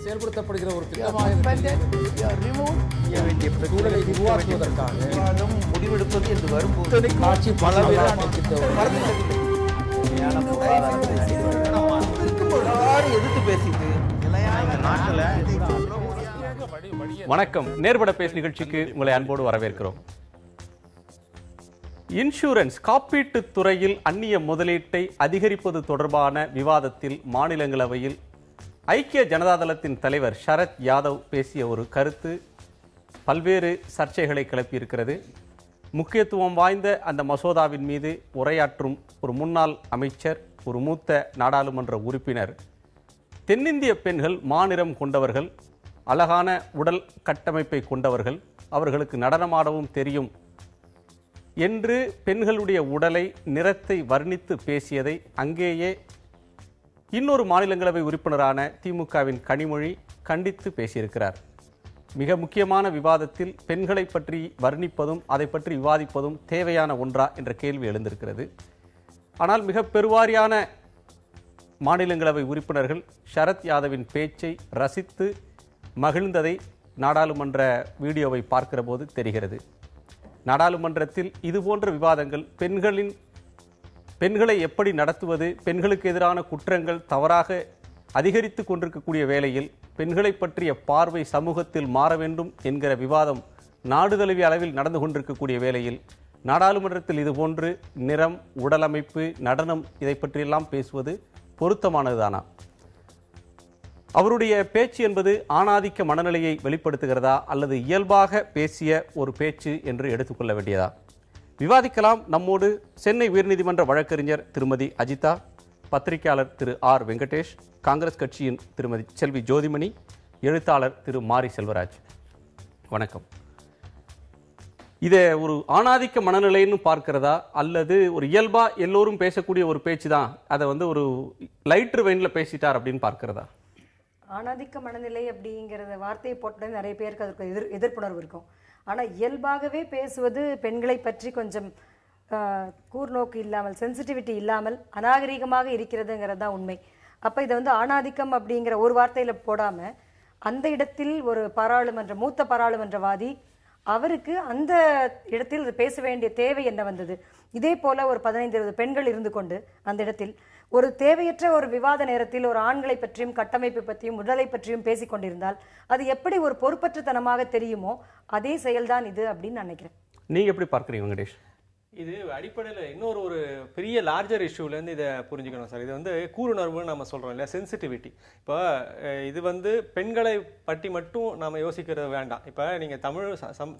செயல்படுத்தப்படுகிற ஒரு சூழலை உருவாக்குவதற்காக முடிவெடுப்பது என்று வரும்போது காட்சி எதிர்த்து பேசிட்டு வணக்கம். நேர்பட பேசு நிகழ்ச்சிக்கு உங்களை அன்போடு வரவேற்கிறோம். இன்சூரன்ஸ் காப்பீட்டு துறையில் அந்நிய முதலீட்டை அதிகரிப்பது தொடர்பான விவாதத்தில் மாநிலங்களவையில் ஐக்கிய ஜனதாதளத்தின் தலைவர் ஷரத் யாதவ் பேசிய ஒரு கருத்து பல்வேறு சர்ச்சைகளை கிளப்பியிருக்கிறது. முக்கியத்துவம் வாய்ந்த அந்த மசோதாவின் மீது உரையாற்றும் ஒரு முன்னாள் அமைச்சர், ஒரு மூத்த நாடாளுமன்ற உறுப்பினர், தென்னிந்திய பெண்கள் மாநிறம் கொண்டவர்கள், அழகான உடல் கட்டமைப்பை கொண்டவர்கள், அவர்களுக்கு நடனமாடவும் தெரியும் என்று பெண்களுடைய உடலை, நிறத்தை வர்ணித்து பேசியதை அங்கேயே இன்னொரு மாநிலங்களவை உறுப்பினரான திமுகவின் கனிமொழி கண்டித்து பேசியிருக்கிறார். மிக முக்கியமான விவாதத்தில் பெண்களை பற்றி வர்ணிப்பதும் அதை பற்றி விவாதிப்பதும் தேவையான ஒன்றா என்ற கேள்வி எழுந்திருக்கிறது. ஆனால் மிக பெருவாரியான மாநிலங்களவை உறுப்பினர்கள் ஷரத் யாதவின் பேச்சை ரசித்து மகிழ்ந்ததை நாடாளுமன்ற வீடியோவை பார்க்கிற போது தெரிகிறது. நாடாளுமன்றத்தில் இதுபோன்ற விவாதங்கள் பெண்களை எப்படி நடத்துவது, பெண்களுக்கு எதிரான குற்றங்கள் தவறாக அதிகரித்து கொண்டிருக்கக்கூடிய வேளையில் பெண்களை பற்றிய பார்வை சமூகத்தில் மாற வேண்டும் என்கிற விவாதம் நாடு தழுவிய அளவில் நடந்து கொண்டிருக்கக்கூடிய வேளையில் நாடாளுமன்றத்தில் இதுபோன்று நிறம், உடலமைப்பு, நடனம் இதை பற்றியெல்லாம் பேசுவது பொருத்தமானதுதானா? அவருடைய பேச்சு என்பது ஆணாதிக்க மனநிலையை வெளிப்படுத்துகிறதா அல்லது இயல்பாக பேசிய ஒரு பேச்சு என்று எடுத்துக்கொள்ள வேண்டியதா? விவாதிக்கலாம். நம்மோடு சென்னை உயர்நீதிமன்ற வழக்கறிஞர் திருமதி அஜிதா, பத்திரிகையாளர் திரு ஆர் வெங்கடேஷ், காங்கிரஸ் கட்சியின் திருமதி செல்வி ஜோதிமணி, எழுத்தாளர் திரு மாரி செல்வராஜ். வணக்கம். இதை ஒரு ஆணாதிக்க மனநிலைன்னு பார்க்கிறதா அல்லது ஒரு இயல்பா எல்லோரும் பேசக்கூடிய ஒரு பேச்சு தான், அதை ஒரு லைட்டர் வெயின்ல பேசிட்டார் அப்படின்னு பார்க்கிறதா? ஆணாதிக்க மனநிலை அப்படிங்கிறத வார்த்தையை போட்டது நிறைய பேருக்கு அதுக்கு எதிர்ப்புணர்வு இருக்கும். ஆனால் இயல்பாகவே பேசுவது பெண்களை பற்றி கொஞ்சம் கூர்நோக்கு இல்லாமல், சென்சிட்டிவிட்டி இல்லாமல் அநாகரிகமாக இருக்கிறதுங்கிறது தான் உண்மை. அப்போ இதை ஆணாதிக்கம் அப்படிங்கிற ஒரு வார்த்தையில் போடாமல் அந்த இடத்தில் ஒரு மூத்த பாராளுமன்றவாதி அவருக்கு அந்த இடத்தில் பேச வேண்டிய தேவை என்ன வந்தது? இதே போல ஒரு 15-20 பெண்கள் இருந்து கொண்டு அந்த இடத்தில் ஒரு தேவையற்ற ஒரு விவாத நேரத்தில் ஒரு ஆண்களை பற்றியும் கட்டமைப்பு பற்றியும் உடலை பற்றியும் பேசிக் கொண்டிருந்தால் அது எப்படி ஒரு பொறுப்பற்றத்தனமாக தெரியுமோ அதே செயல்தான் இது அப்படின்னு நினைக்கிறேன். நீங்க எப்படி பார்க்குறீங்க வெங்கடேஷ்? இது அடிப்படையில் இன்னொரு ஒரு பெரிய லார்ஜர் இஷ்யூலேருந்து இதை புரிஞ்சுக்கணும் சார். இது கூருணர்வுன்னு நம்ம சொல்கிறோம் இல்லையா, சென்சிட்டிவிட்டி. இப்போ இது பெண்களை பற்றி மட்டும் நாம் யோசிக்கிறது வேண்டாம். இப்போ நீங்கள்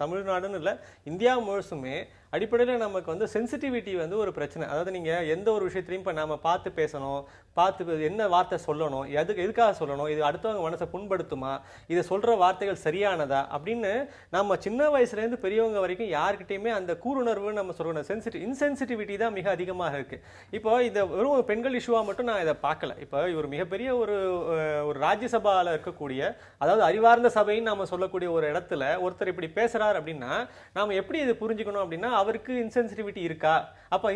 தமிழ்நாடுன்னு இல்லை, இந்தியா முழுசுமே அடிப்படையில் நமக்கு சென்சிட்டிவிட்டி ஒரு பிரச்சனை. அதாவது நீங்கள் எந்த ஒரு விஷயத்தையும் இப்போ நாம் பார்த்து பேசணும், பார்த்து என்ன வார்த்தை சொல்லணும், எதுக்காக சொல்லணும், இது அடுத்தவங்க மனசை புண்படுத்துமா, இதை சொல்கிற வார்த்தைகள் சரியானதா அப்படின்னு நம்ம சின்ன வயசுலேருந்து பெரியவங்க வரைக்கும் யார்கிட்டையுமே அந்த கூருணர்வுன்னு நம்ம சொல்லணும், இன்சென்சிட்டிவிட்டி தான் மிக அதிகமாக இருக்கு. இப்போ இதை வெறும் பெண்கள் இஷ்யூவா மட்டும் நான் இதை பார்க்கல. இப்போ இவர் மிகப்பெரிய ஒரு ராஜ்யசபால இருக்கக்கூடிய, அதாவது அறிவார்ந்த சபைன்னு நாம சொல்லக்கூடிய ஒரு இடத்துல ஒருத்தர் இப்படி பேசுறாரு அப்படின்னா நாம எப்படி இதை புரிஞ்சுக்கணும் அப்படின்னா அவருக்கு இன்சென்சிட்டிவிட்டி இருக்கா, அப்போ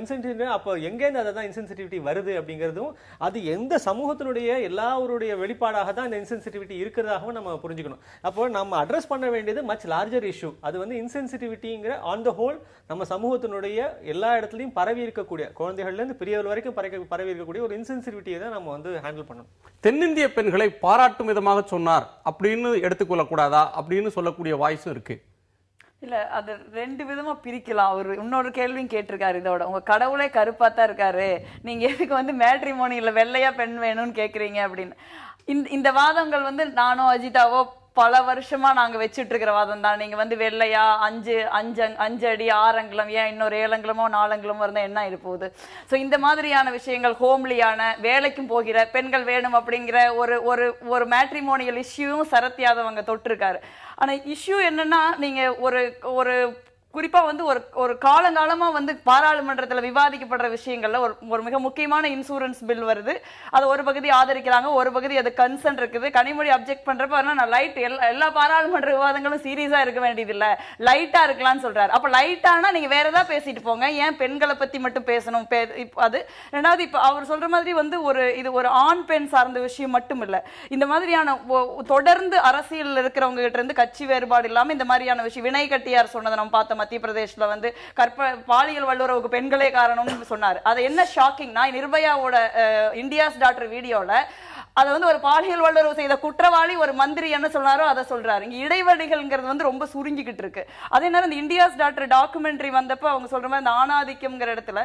எங்கேருந்து அதான் இன்சென்சிட்டிவிட்டி வருது அப்படிங்கிறதும் அது எந்த சமூகத்தினுடைய எல்லாருடைய வெளிப்பாடாக தான் இந்த இன்சென்சிட்டிவிட்டி இருக்கிறதாகவும் நம்ம புரிஞ்சுக்கணும். அப்போ நம்ம அட்ரஸ் பண்ண வேண்டியது மச் லார்ஜர் இஷ்யூ. அது இன்சென்சிட்டிவிட்டிங்கிற ஆன் த ஹோல் நம்ம சமூகத்தினுடைய எல்லா இடத்துலையும் பரவி இருக்கக்கூடிய, குழந்தைகள்ல இருந்து பெரியவர்கள் வரைக்கும் பரவி இருக்கக்கூடிய ஒரு இன்சென்சிட்டிவிட்டியை தான் நம்ம ஹேண்டில் பண்ணணும். தென்னிந்திய பெண்களை பாராட்டும் விதமாக சொன்னார் அப்படின்னு எடுத்துக்கொள்ள கூடாதா அப்படின்னு சொல்லக்கூடிய வாய்ஸும் இருக்கு. இல்ல, அது ரெண்டு விதமா பிரிக்கலாம். அவர் இன்னொரு கேள்வியும் கேட்டிருக்காரு, இதோட உங்க கடவுளே கருப்பாத்தான் இருக்காரு, நீங்க எதுக்கு மேட்ரிமோனியில வெள்ளையா பெண் வேணும்னு கேக்குறீங்க அப்படின்னு. இந்த வாதங்கள் நானோ அஜிதாவோ பல வருஷமா நாங்க வச்சுட்டு இருக்கிற வாதம் தான். நீங்க வெள்ளையா 5 அடி 6 அங்குலம், ஏன் இன்னொரு 7 அங்குலமோ 4 அங்குலமோ இருந்தா என்ன இது போகுது? ஸோ இந்த மாதிரியான விஷயங்கள், ஹோம்லியான வேலைக்கும் போகிற பெண்கள் வேணும் அப்படிங்கிற ஒரு மேட்ரிமோனியல் இஷ்யூவும் சரத் யாதவ் அங்க தொட்டிருக்காரு. ஆனா இஷ்யூ என்னன்னா, நீங்க ஒரு குறிப்பா வந்து ஒரு காலங்காலமா வந்து பாராளுமன்றத்துல விவாதிக்கப்படுற விஷயங்கள்ல ஒரு மிக முக்கியமான இன்சூரன்ஸ் பில் வருது. அது ஒரு பகுதி ஆதரிக்கிறாங்க, ஒரு பகுதி அது கன்சர்ன் இருக்குது. கனிமொழி அப்ஜெக்ட் பண்றப்ப நான் லைட் எல்லா பாராளுமன்ற விவாதங்களும் சீரியஸா இருக்க வேண்டியது இல்ல, லைட்டா இருக்கலாம்னு சொல்றாரு. அப்ப லைட்டானா நீங்க வேற ஏதாவது பேசிட்டு போங்க, ஏன் பெண்களை பத்தி மட்டும் பேசணும்? அது ரெண்டாவது, இப்ப அவர் சொல்ற மாதிரி வந்து இது ஒரு ஆண் பெண் சார்ந்த விஷயம் மட்டும் இல்ல. இந்த மாதிரியான தொடர்ந்து அரசியல் இருக்கிறவங்க கிட்ட இருந்து கட்சி வேறுபாடு இல்லாம இந்த மாதிரியான விஷயம், வினய் கட்டியார் சொன்னதை நம்ம பார்த்தோம். மத்திய பிரதேஷ்ல வந்து பாலியல் வல்லுறவுக்கு பெண்களே காரணம்னு சொன்னார். அது என்ன ஷாக்கிங்னா, நிர்பயாவோட இந்தியாஸ் டாக்டர் வீடியோல அதை வந்து ஒரு பாலியல் வல்லுறவு செய்த குற்றவாளி ஒரு மந்திரி என்ன சொன்னாரோ அதை சொல்றாரு. இங்க இடைவெளிகள்ங்கிறது வந்து ரொம்ப சுருங்கிக்கிட்டு இருக்கு. அதே நேரம் இந்த இந்தியாஸ் டாக்டர் டாக்குமெண்ட்ரி வந்தப்ப அவங்க சொல்ற மாதிரி இந்த ஆணாதிக்கம்ங்கிற இடத்துல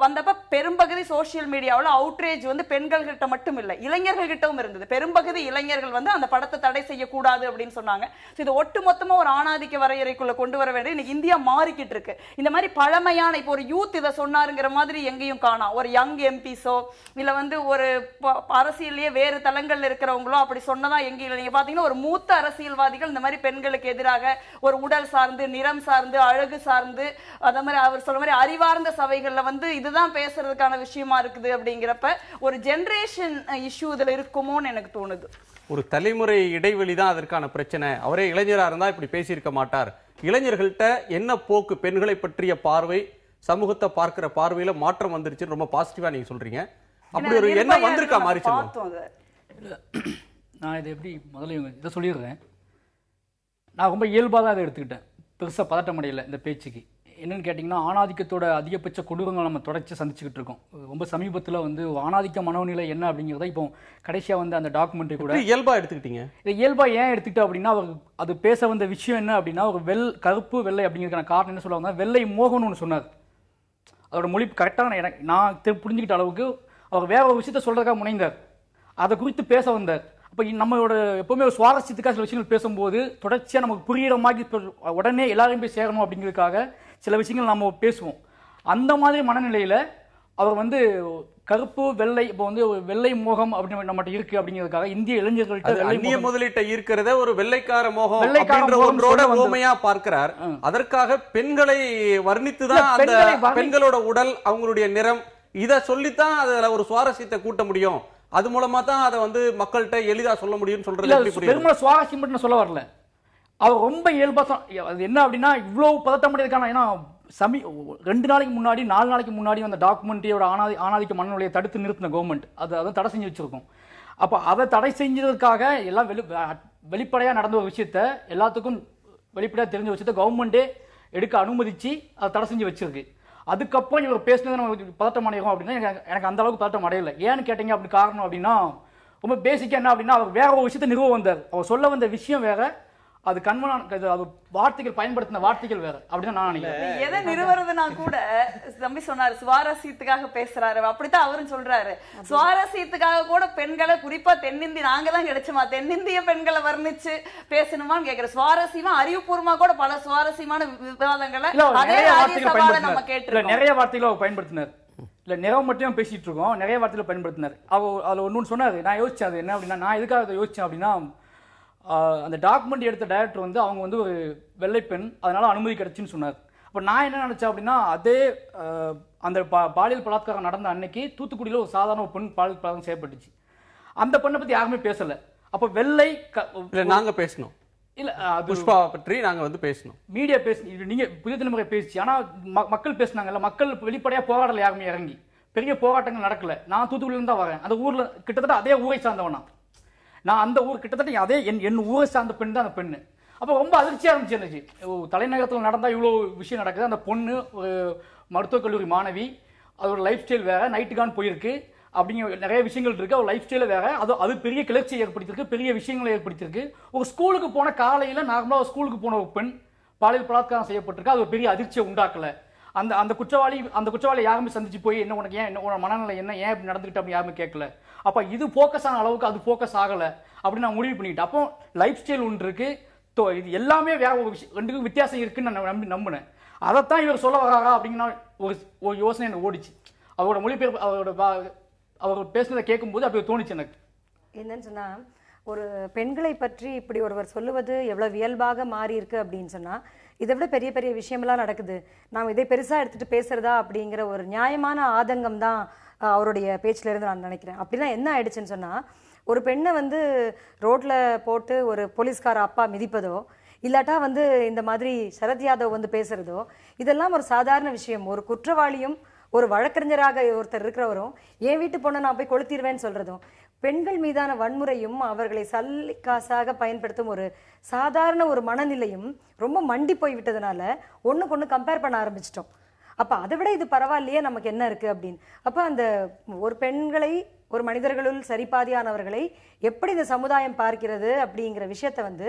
வந்தப்ப பெரும்பகுதி சோசியல் மீடியாவில் அவுட்ரேஜ் வந்து பெண்கள் கிட்ட மட்டும் இல்லை, இளைஞர்கள் கிட்டவும் இருந்தது. பெரும்பகுதி இளைஞர்கள் வந்து அந்த படத்தை தடை செய்யக்கூடாது அப்படின்னு சொன்னாங்க. இது ஒட்டு மொத்தமா ஒரு ஆணாதிக்க வரையறைக்குள்ள கொண்டு வர வேண்டிய இன்னைக்கு இந்தியா மாறிக்கிட்டு இருக்கு. இந்த மாதிரி பழமையான இப்போ ஒரு யூத் இதை சொன்னாருங்கிற மாதிரி எங்கேயும் காணோம். ஒரு யங் எம்பிஸோ இல்ல வந்து ஒரு அரசியலையே வேறு தளங்கள்ல இருக்கிறவங்களோ அப்படி சொன்னதா எங்கேயும். நீங்க பாத்தீங்கன்னா ஒரு மூத்த அரசியல்வாதிகள் இந்த மாதிரி பெண்களுக்கு எதிராக ஒரு உடல் சார்ந்து, நிறம் சார்ந்து, அழகு சார்ந்து, அதே மாதிரி அவர் சொல்ற மாதிரி அறிவார்ந்த சபைகள்ல வந்து இதுதான் பேசுறதுக்கான விஷயமா இருக்குது. அப்படிங்கிறப்ப ஒரு ஜெனரேஷன் இஷ்யூ இதுல இருக்குமோன்னு எனக்கு தோணுது. ஒரு தலைமுறை இடைவெளி தான் அதற்கான பிரச்சனை. அவரே இளைஞராக இருந்தா இப்படி பேசியிருக்க மாட்டார். இளைஞர்கள்ட்ட என்ன போக்கு, பெண்களை பற்றிய பார்வை, சமூகத்தை பார்க்கிற பார்வையில மாற்றம் வந்துருச்சுன்னு ரொம்ப பாசிட்டிவா நீங்க சொல்றீங்க. அப்படி ஒரு எண்ணம் வந்திருக்கா மாறிச்சு? நான் இதை எப்படி முதல்ல இதை சொல்லிடுறேன். நான் ரொம்ப இயல்பாக தான் இதை எடுத்துக்கிட்டேன், பெருசாக பதட்டம் அடையலை இந்த பேச்சுக்கு. என்னென்னு கேட்டிங்கன்னா, ஆணாதிக்கத்தோட அதிகபட்ச கொடூரங்கள் நம்ம தொடர்ச்சி சந்திச்சுக்கிட்டு இருக்கோம். ரொம்ப சமீபத்தில் வந்து ஆணாதிக்க மனோநிலை என்ன அப்படிங்கிறத இப்போ கடைசியாக வந்து அந்த டாக்குமெண்ட்ரி கூட இயல்பாக எடுத்துக்கிட்டீங்க. இதை இயல்பாக ஏன் எடுத்துக்கிட்டேன் அப்படின்னா, அவர் அது பேச வந்த விஷயம் என்ன அப்படின்னா, ஒரு கருப்பு வெள்ளை அப்படிங்கிறதுக்கான காரணம் என்ன சொல்லுவாங்க, வெள்ளை மோகம்னு ஒன்று சொன்னார். அதோட மொழி கரெக்டான எனக்கு நான் புரிஞ்சுக்கிட்ட அளவுக்கு அவர் வேற ஒரு விஷயத்த சொல்றதுக்காக முனைந்தார், அதை குறித்து பேச வந்தார். அப்போ நம்மளோட எப்பவுமே ஒரு சுவாரஸ்யத்துக்காக சில விஷயங்கள் பேசும்போது தொடர்ச்சியாக நமக்கு புரிகிற மாதிரி உடனே எல்லாரையும் போய் சேரணும் அப்படிங்கிறதுக்காக சில விஷயங்கள் நம்ம பேசுவோம். அந்த மாதிரி மனநிலையில் அவர் வந்து கருப்பு வெள்ளை, இப்போ வந்து வெள்ளை மோகம் அப்படின்னு நம்மகிட்ட இருக்கு அப்படிங்கிறதுக்காக இந்திய இளைஞர்கள்ட்ட முதலீட்டை ஈர்க்கிறத ஒரு வெள்ளைக்கார மோகம் அப்படின்ற ஒன்றோட ஓமையா பார்க்கிறார். அதற்காக பெண்களை வர்ணித்துதான் அந்த பெண்களோட உடல், அவங்களுடைய நிறம், இதை சொல்லித்தான் அதுல ஒரு சுவாரஸ்யத்தை கூட்ட முடியும். அது மூலமா தான் அதை வந்து மக்கள்கிட்ட எளிதா சொல்ல முடியும்னு சொல்றது. பெரும்பாலும் சுவாரஸ்யம் மட்டும் சொல்ல வரல, அவர் ரொம்ப இயல்பா அது என்ன அப்படின்னா இவ்வளவு பதட்டம் அடையதுக்கான, ஏன்னா 2 நாளைக்கு முன்னாடி 4 நாளைக்கு முன்னாடி அந்த டாக்குமெண்ட்ரியோட ஆணாதிக்க மனநிலையை தடுத்து நிறுத்தின கவர்மெண்ட் அதை தடை செஞ்சு வச்சிருக்கோம். அப்போ அதை தடை செஞ்சதுக்காக எல்லாம் வெளிப்படையாக நடந்த ஒரு விஷயத்த, எல்லாத்துக்கும் வெளிப்படையாக தெரிஞ்ச விஷயத்த கவர்மெண்ட்டே எடுக்க அனுமதிச்சு அதை தடை செஞ்சு வச்சிருக்கு. அதுக்கப்புறம் இவர் பேசினது நம்ம பதட்டம் அடையும் அப்படின்னா எனக்கு அந்த அளவுக்கு பதட்டம் அடையலை. ஏன்னு கேட்டீங்க அப்படி காரணம் அப்படின்னா, ரொம்ப பேசிக்காக என்ன அப்படின்னா, அவர் வேற ஒரு விஷயத்தை நிறுவ வந்தார். அவர் சொல்ல வந்த விஷயம் வேற, அது அது வார்த்தைகள் பயன்படுத்தின வார்த்தைகள் வேற அப்படின்னு நான் நினைக்கிறேன். எதை நிறுவறதுனா கூட தம்பி சொன்னாரு, சுவாரஸ்யத்துக்காக பேசுறாரு, அப்படித்தான் அவரும் சொல்றாரு. சுவாரஸ்யத்துக்காக கூட பெண்களை, குறிப்பா நாங்க தான் கிடைச்சுமா தென்னிந்திய பெண்களை வர்ணிச்சு பேசணுமான்னு கேக்குற. சுவாரஸ்யமா அறிவுபூர்வமா கூட பல சுவாரஸ்யமான விவாதங்களை நம்ம கேட்டு நிறைய வார்த்தைகளை அவர் பயன்படுத்தினார். இல்ல நிறம் மட்டும் பேசிட்டு இருக்கோம், நிறைய வார்த்தைகளை பயன்படுத்தினார். அவர் அதுல ஒன்னு சொன்னாரு, நான் யோசிச்சேன் அது என்ன அப்படின்னா, நான் எதுக்காக அதை யோசிச்சேன் அப்படின்னா, அந்த டாக்குமெண்ட் எடுத்த டைரக்டர் வந்து அவங்க வந்து ஒரு வெள்ளை பெண், அதனால அனுமதி கிடைச்சுன்னு சொன்னார். அப்போ நான் என்ன நினைச்சேன் அப்படின்னா, அதே அந்த பாலியல் பலாத்காரம் நடந்த அன்னைக்கு தூத்துக்குடியில் ஒரு சாதாரண ஒரு பெண் பாலியல் பலாத்காரம் செய்யப்பட்டுச்சு. அந்த பெண்ணை பத்தி யாருமே பேசல. அப்போ வெள்ளை நாங்க பேசணும் இல்ல, புஷ்பா பற்றி நாங்க வந்து பேசணும், மீடியா பேசணும், நீங்க புதிய தலைமுறை பேசிச்சு. ஆனா மக்கள் பேசினாங்கல்ல, மக்கள் வெளிப்படையா போராடல, யாருமே இறங்கி பெரிய போராட்டங்கள் நடக்கல. நான் தூத்துக்குடியில தான் வரேன், அந்த ஊர்ல கிட்டத்தட்ட அதே ஊரை சார்ந்தவனா, நான் அந்த ஊர் கிட்டத்தட்ட அதே என் ஊரை சார்ந்த பெண் தான் அந்த பெண்ணு. அப்போ ரொம்ப அதிர்ச்சியாக இருந்துச்சு எனக்கு. தலைநகரத்தில் நடந்தால் இவ்வளோ விஷயம் நடக்குது. அந்த பொண்ணு ஒரு மருத்துவக் கல்லூரி மாணவி, அதோட லைஃப் ஸ்டைல் வேற, நைட்டுக்கான் போயிருக்கு அப்படிங்கிற நிறைய விஷயங்கள் இருக்கு. அவர் லைஃப் ஸ்டைல வேற, அது பெரிய கிளர்ச்சியை ஏற்படுத்தியிருக்கு, பெரிய விஷயங்களை ஏற்படுத்தியிருக்கு. ஒரு ஸ்கூலுக்கு போன காலையில் நார்மலாக ஸ்கூலுக்கு போன ஒரு பெண் பாலியல் பலாத்காரம் செய்யப்பட்டிருக்கு. அது ஒரு பெரிய அதிர்ச்சியை உண்டாக்கல. அந்த குற்றவாளி யாருமே சந்திச்சு போய் என்ன உனக்கு ஏன், என்ன மனநிலை என்ன, ஏன் இப்படி நடந்துக்கிட்டு அப்படின்னு யாருமே கேட்கல. அப்போ இது ஃபோக்கஸ் ஆன அளவுக்கு அது ஃபோக்கஸ் ஆகலை அப்படின்னு நான் முடிவு பண்ணிக்கிட்டேன். அப்போ லைஃப் ஸ்டைல் ஒன்று இருக்கு, இது எல்லாமே வேற ஒரு விஷயம், ரெண்டுக்கும் வித்தியாசம் இருக்குன்னு நான் நம்பினேன். அதைத்தான் இவர் சொல்ல வராரா அப்படின்னா ஒரு யோசனை எனக்கு ஓடிச்சு. அவரோட மொழிபெயர்ப்பு அவர் பேசுனதை கேட்கும்போது அப்படி தோணுச்சு எனக்கு. என்னன்னு சொன்னா, ஒரு பெண்களை பற்றி இப்படி ஒருவர் சொல்லுவது எவ்வளவு இயல்பாக மாறி இருக்கு அப்படின்னு சொன்னா இதை விட பெரிய பெரிய விஷயமெல்லாம் நடக்குது, நாம் இதை பெருசா எடுத்துட்டு பேசுறதா அப்படிங்கிற ஒரு நியாயமான ஆதங்கம் தான் அவருடைய பேச்சுல இருந்து நான் நினைக்கிறேன். அப்படின்னா என்ன ஆயிடுச்சுன்னு சொன்னா, ஒரு பெண்ணை வந்து ரோட்ல போட்டு ஒரு போலீஸ்கார அப்பா மிதிப்பதோ இல்லாட்டா வந்து இந்த மாதிரி சரத் யாதவ் வந்து பேசுறதோ இதெல்லாம் ஒரு சாதாரண விஷயம். ஒரு குற்றவாளியும் ஒரு வழக்கறிஞராக ஒருத்தர் இருக்கிறவரும் என் வீட்டு பொண்ணை நான் போய் கொளுத்திடுவேன்னு சொல்றதும், பெண்கள் மீதான வன்முறையும் அவர்களை சல்லி காசாக பயன்படுத்தும் ஒரு சாதாரண ஒரு மனநிலையும் ரொம்ப மண்டி போய் விட்டதுனால ஒண்ணுக்கு ஒண்ணு கம்பேர் பண்ண ஆரம்பிச்சிட்டோம். அப்ப அதை விட இது பரவாயில்லையே நமக்கு என்ன இருக்கு அப்படின்னு. அப்ப அந்த ஒரு பெண்களை ஒரு மனிதர்களுள் சரிபாதியானவர்களை எப்படி இந்த சமுதாயம் பார்க்கிறது அப்படிங்கிற விஷயத்த வந்து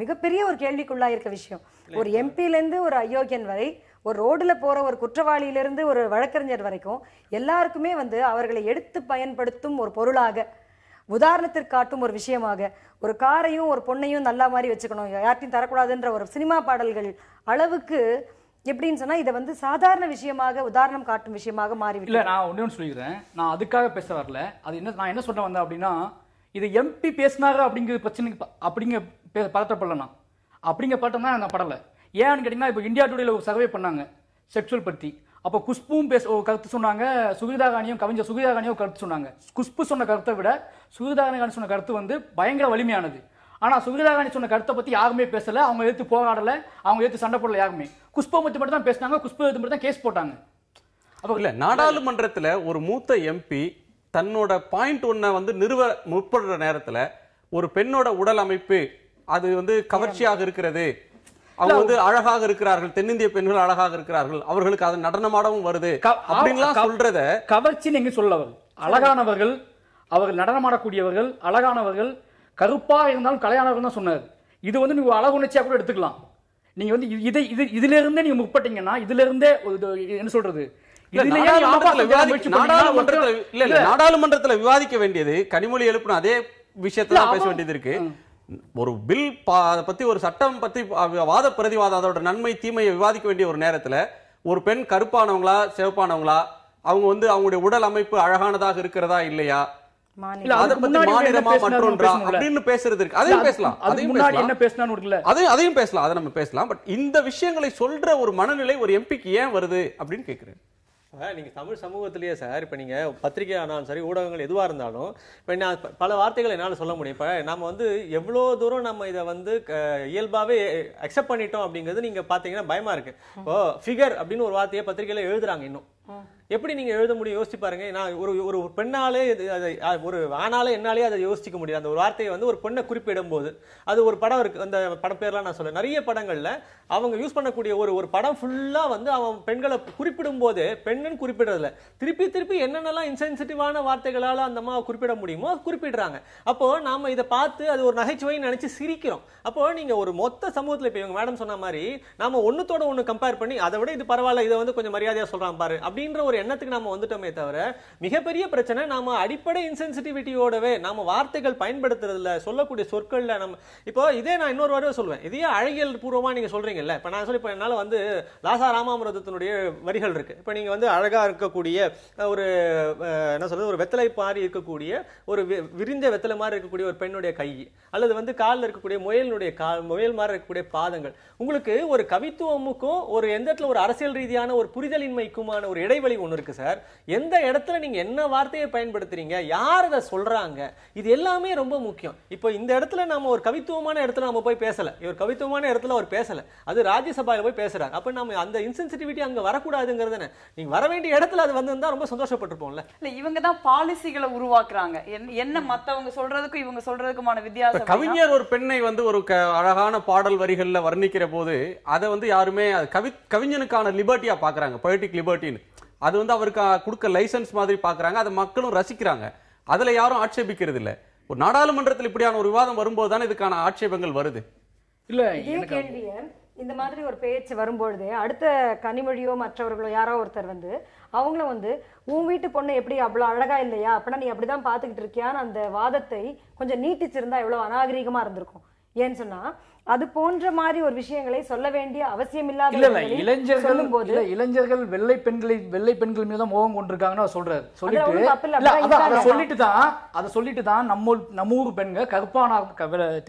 மிகப்பெரிய ஒரு கேள்விக்குள்ளா இருக்க விஷயம். ஒரு எம்பில இருந்து ஒரு அயோக்கியன் வரை, ஒரு ரோடுல போற ஒரு குற்றவாளியிலிருந்து ஒரு வழக்கறிஞர் வரைக்கும் எல்லாருக்குமே வந்து அவர்களை எடுத்து பயன்படுத்தும் ஒரு பொருளாக, உதாரணத்திற்கு காட்டும் ஒரு விஷயமாக, ஒரு காரையும் ஒரு பொண்ணையும் நல்லா மாதிரி வச்சுக்கணும், யார்ட்டையும் தரக்கூடாதுன்ற ஒரு சினிமா பாடல்கள் அளவுக்கு எப்படின்னு சொன்னா இதை வந்து சாதாரண விஷயமாக உதாரணம் காட்டும் விஷயமாக மாறிவிட்டு. இல்ல நான் ஒண்ணு சொல்லிக்கிறேன், நான் அதுக்காக பேச வரல. அது என்ன நான் என்ன சொல்ல வந்தேன் அப்படின்னா, இது எம்பி பேசினாரு அப்படிங்கிற பிரச்சனைக்கு அப்படிங்க பதட்டப்படலாம், அப்படிங்க பட்டம் தான் நான் படலை. ஏன்னு கேட்டீங்கன்னா, இப்போ இந்தியா டுடேல ஒரு சர்வே பண்ணாங்க செக்ஷுவல் பற்றி. அப்போ குஷ்பும் ஒரு கருத்து சொன்னாங்க, சுகிதா ராணியும் கவிஞர் சுகிதா ராணியும் கருத்து சொன்னாங்க. குஷ்பு சொன்ன கருத்தை விட சுகிதா ராணி சொன்ன கருத்து வந்து பயங்கர வலிமையானது. ஆனா சுகிதா ராணி சொன்ன கருத்தை பத்தி யாருமே பேசல, அவங்க எடுத்து போராடல, அவங்க எடுத்து சண்டை போடல யாருமே. குஷ்பு மட்டும் தான் பேசினாங்க, குஷ்பு மட்டும் தான் கேஸ் போட்டாங்க. அப்போ இல்ல, நாடாளுமன்றத்துல ஒரு மூத்த எம்பி தன்னோட பாயிண்ட் ஒன்ன வந்து நிறுவ முற்படுற நேரத்துல ஒரு பெண்ணோட உடல் அமைப்பு அது வந்து கவர்ச்சியாக இருக்கிறது, அவங்க வந்து அழகாக இருக்கிறார்கள், தென்னிந்திய பெண்கள் அழகாக இருக்கிறார்கள், அவர்களுக்கு அது நடனமாடவும் வருது அப்படின்லாம் சொல்றத கவர்ச்சி நீங்க சொல்லவர். அழகானவர்கள், அவர்கள் நடனமாடக்கூடியவர்கள், அழகானவர்கள், கருப்பா இருந்தாலும் கலையானவர்கள் தான் சொன்னார். இது வந்து நீங்க அழகு உணர்ச்சியா கூட எடுத்துக்கலாம். நீங்க வந்து இதுல இருந்தே நீங்க முற்பட்டீங்கன்னா, இதுல இருந்தே என்ன சொல்றது, நாடாளுமன்றத்துல விவாதிக்க வேண்டியது கனிமொழி எழுப்பின அதே விஷயத்துல பேச வேண்டியது இருக்கு. ஒரு பில் பத்தி, ஒரு சட்டம் பத்தி வாத பிரதிவாதம், அதோட நன்மை தீமையை விவாதிக்க வேண்டிய ஒரு நேரத்துல ஒரு பெண் கருப்பானவங்களா சிவப்பானவங்களா, அவங்க வந்து அவங்களுடைய உடல் அமைப்பு அழகானதாக இருக்கிறதா இல்லையா, அதை பத்தி மாநிலமா மற்றொன்றா அப்படின்னு பேசுறது இருக்கு. அதையும் பேசலாம், அதையும் பேசலாம், அதை நம்ம பேசலாம். பட் இந்த விஷயங்களை சொல்ற ஒரு மனநிலை ஒரு எம்பிக்கு ஏன் வருது அப்படின்னு கேட்கிறேன். நீங்க தமிழ் சமூகத்திலேயே சார், இப்ப நீங்க பத்திரிகை ஆனாலும் சரி, ஊடகங்கள் எதுவா இருந்தாலும், இப்ப நான் பல வார்த்தைகளை என்னால சொல்ல முடியும். இப்ப நம்ம வந்து எவ்வளவு தூரம் நம்ம இதை வந்து இயல்பாவே அக்செப்ட் பண்ணிட்டோம் அப்படிங்கிறது நீங்க பாத்தீங்கன்னா பயமா இருக்கு. இப்போ ஃபிகர் அப்படின்னு ஒரு வார்த்தையை பத்திரிகையில எழுதுறாங்க. இன்னும் எப்படி நீங்க எழுத முடியும் யோசிச்சு பாருங்க. நான் ஒரு பெண்ணாலே ஒரு ஆணாலே என்னாலே அதை யோசிக்க முடியாது. அந்த ஒரு வார்த்தையை வந்து ஒரு பெண்ணை குறிப்பிடும் போது, அது ஒரு படம் இருக்கு, அந்த படம் பேர்லாம் நான் சொல்ல, நிறைய படங்கள்ல அவங்க யூஸ் பண்ணக்கூடிய ஒரு படம் ஃபுல்லா வந்து அவன் பெண்களை குறிப்பிடும் போது பெண்ணுன்னு குறிப்பிடுறதுல திருப்பி திருப்பி என்னென்னலாம் இன்சென்சிட்டிவான வார்த்தைகளால அந்த அம்மா குறிப்பிட முடியுமோ குறிப்பிடுறாங்க. அப்போ நாம இதை பார்த்து அது ஒரு நகைச்சுவைன்னு நினைச்சு சிரிக்கிறோம். அப்போ நீங்க ஒரு மொத்த சமூகத்துல இப்ப இவங்க மேடம் சொன்ன மாதிரி நாம ஒண்ணுத்தோட ஒண்ணு கம்பேர் பண்ணி அதை விட இது பரவாயில்ல, இதை வந்து கொஞ்சம் மரியாதையா சொல்றான் பாரு அப்படின்ற ஒரு எண்ணத்துக்கு நாம வந்துட்டோமே தவிர, மிகப்பெரிய பிரச்சனை நாம அடிப்படை இன்சென்சிட்டிவிட்டியோடவே நாம வார்த்தைகள் பயன்படுத்துறதுல, சொல்லக்கூடிய சொற்கள்ல நம்ம இப்போ இதே நான் இன்னொரு வாரம் சொல்லுவேன், இதே அழகியல் பூர்வமா நீங்க சொல்றீங்கல்ல. இப்ப நான் சொல்லி இப்ப என்னால வந்து லாசா ராமாமிர்தத்தினுடைய வரிகள் இருக்கு. இப்ப நீங்க வந்து அழகா இருக்கக்கூடிய ஒரு என்ன சொல்றது, ஒரு வெத்தலை மாதிரி இருக்கக்கூடிய ஒரு விரிந்த வெத்தலை மாதிரி இருக்கக்கூடிய ஒரு பெண்ணுடைய கை, அல்லது வந்து காலில் இருக்கக்கூடிய முயலுடைய கால், முயல் மாதிரி இருக்கக்கூடிய பாதங்கள், உங்களுக்கு ஒரு கவித்துவமுக்கும் ஒரு எந்த இடத்துல ஒரு அரசியல் ரீதியான ஒரு புரிதலின்மைக்குமான ஒரு இடைவெளி ஒண்ணு இருக்கு சார். எந்த இடத்துல நீங்க என்ன வார்த்தையை பயன்படுத்துறீங்க, யார் அதை சொல்றாங்க, இது எல்லாமே ரொம்ப முக்கியம். இப்போ இந்த இடத்துல நாம ஒரு கவித்துவமான இடத்துல நம்ம போய் பேசல, ஒரு கவித்துவமான இடத்துல அவர் பேசல, அது ராஜ்யசபால போய் பேசுறாரு. அப்ப நம்ம அந்த இன்சென்சிட்டிவிட்டி அங்க வரக்கூடாதுங்கிறது, நீங்க வர வேண்டிய இடத்துல அது வந்து ரொம்ப சந்தோஷப்பட்டிருப்போம்ல. இல்ல இவங்க தான் பாலிசிகளை உருவாக்குறாங்க. என்ன மத்தவங்க சொல்றதுக்கும் இவங்க சொல்றதுக்குமான வித்தியாசம். கவிஞர் ஒரு பெண்ணை வந்து ஒரு அழகான பாடல் வரிகள்ல வர்ணிக்கிற போது அதை வந்து யாருமே கவிஞனுக்கான லிபர்ட்டியா பாக்குறாங்க, பொயட்டிக் லிபர்ட்டின்னு. அது வந்து அவருக்கு கொடுக்க லைசன்ஸ் மாதிரி பாக்குறாங்க, அதை மக்களும் ரசிக்கிறாங்க, அதுல யாரும் ஆட்சேபிக்கிறது இல்ல. ஒரு நாடாளுமன்றத்தில் இப்படியான ஒரு விவாதம் வரும்போது தானே இதுக்கான ஆட்சேபங்கள் வருது. இல்ல கேள்விய இந்த மாதிரி ஒரு பேச்சு வரும்பொழுதே அடுத்த கனிமொழியோ மற்றவர்களோ யாரோ ஒருத்தர் வந்து அவங்களும் வந்து உன் வீட்டு பொண்ணு எப்படி அவ்வளவு அழகா இல்லையா, அப்படின்னா நீ அப்படிதான் பாத்துக்கிட்டு இருக்கியான்னு அந்த வாதத்தை கொஞ்சம் நீட்டிச்சிருந்தா எவ்வளவு அநாகரிகமா இருந்திருக்கும். ஏன்னு சொன்னா அது போன்ற மாதிரி ஒரு விஷயங்களை சொல்ல வேண்டிய அவசியம் இல்ல இல்லாத இளைஞர்கள் வெள்ளை பெண்கள் மீது மோகம் கொண்டிருக்காங்கன்னு அவர் சொல்றாரு. சொல்லிட்டு தான் நம்ம ஊர் பெண்கள் கருப்பான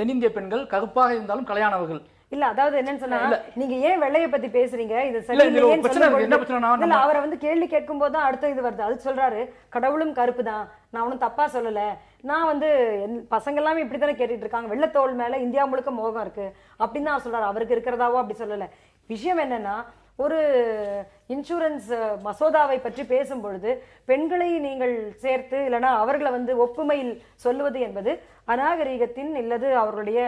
தென்னிந்திய பெண்கள் கருப்பாக இருந்தாலும் கல்யாணவர்கள் இல்ல. அதாவது என்னன்னு சொன்னா நீங்க ஏன் வெள்ளைய பத்தி பேசுறீங்க, இது சரியில்லை. அவரை வந்து கேள்வி கேட்கும் போதுதான் அடுத்த இது வருது. அது சொல்றாரு கடவுளும் கருப்பு தான், நான் ஒன்னும் தப்பா சொல்லல, நான் வந்து பசங்க எல்லாமே இப்படித்தானே கேட்டுட்டு இருக்காங்க, வெள்ளத்தோல் மேல இந்தியா முழுக்க மோகம் இருக்கு அப்படின்னு தான் சொல்றாரு. அவருக்கு இருக்கிறதாவோ அப்படி சொல்லல. விஷயம் என்னன்னா ஒரு இன்சூரன்ஸ் மசோதாவை பற்றி பேசும் பொழுது பெண்களை நீங்கள் சேர்த்து இல்லைன்னா அவர்களை வந்து ஒப்புமையில் சொல்லுவது என்பது அநாகரிகத்தின் இல்லது அவர்களுடைய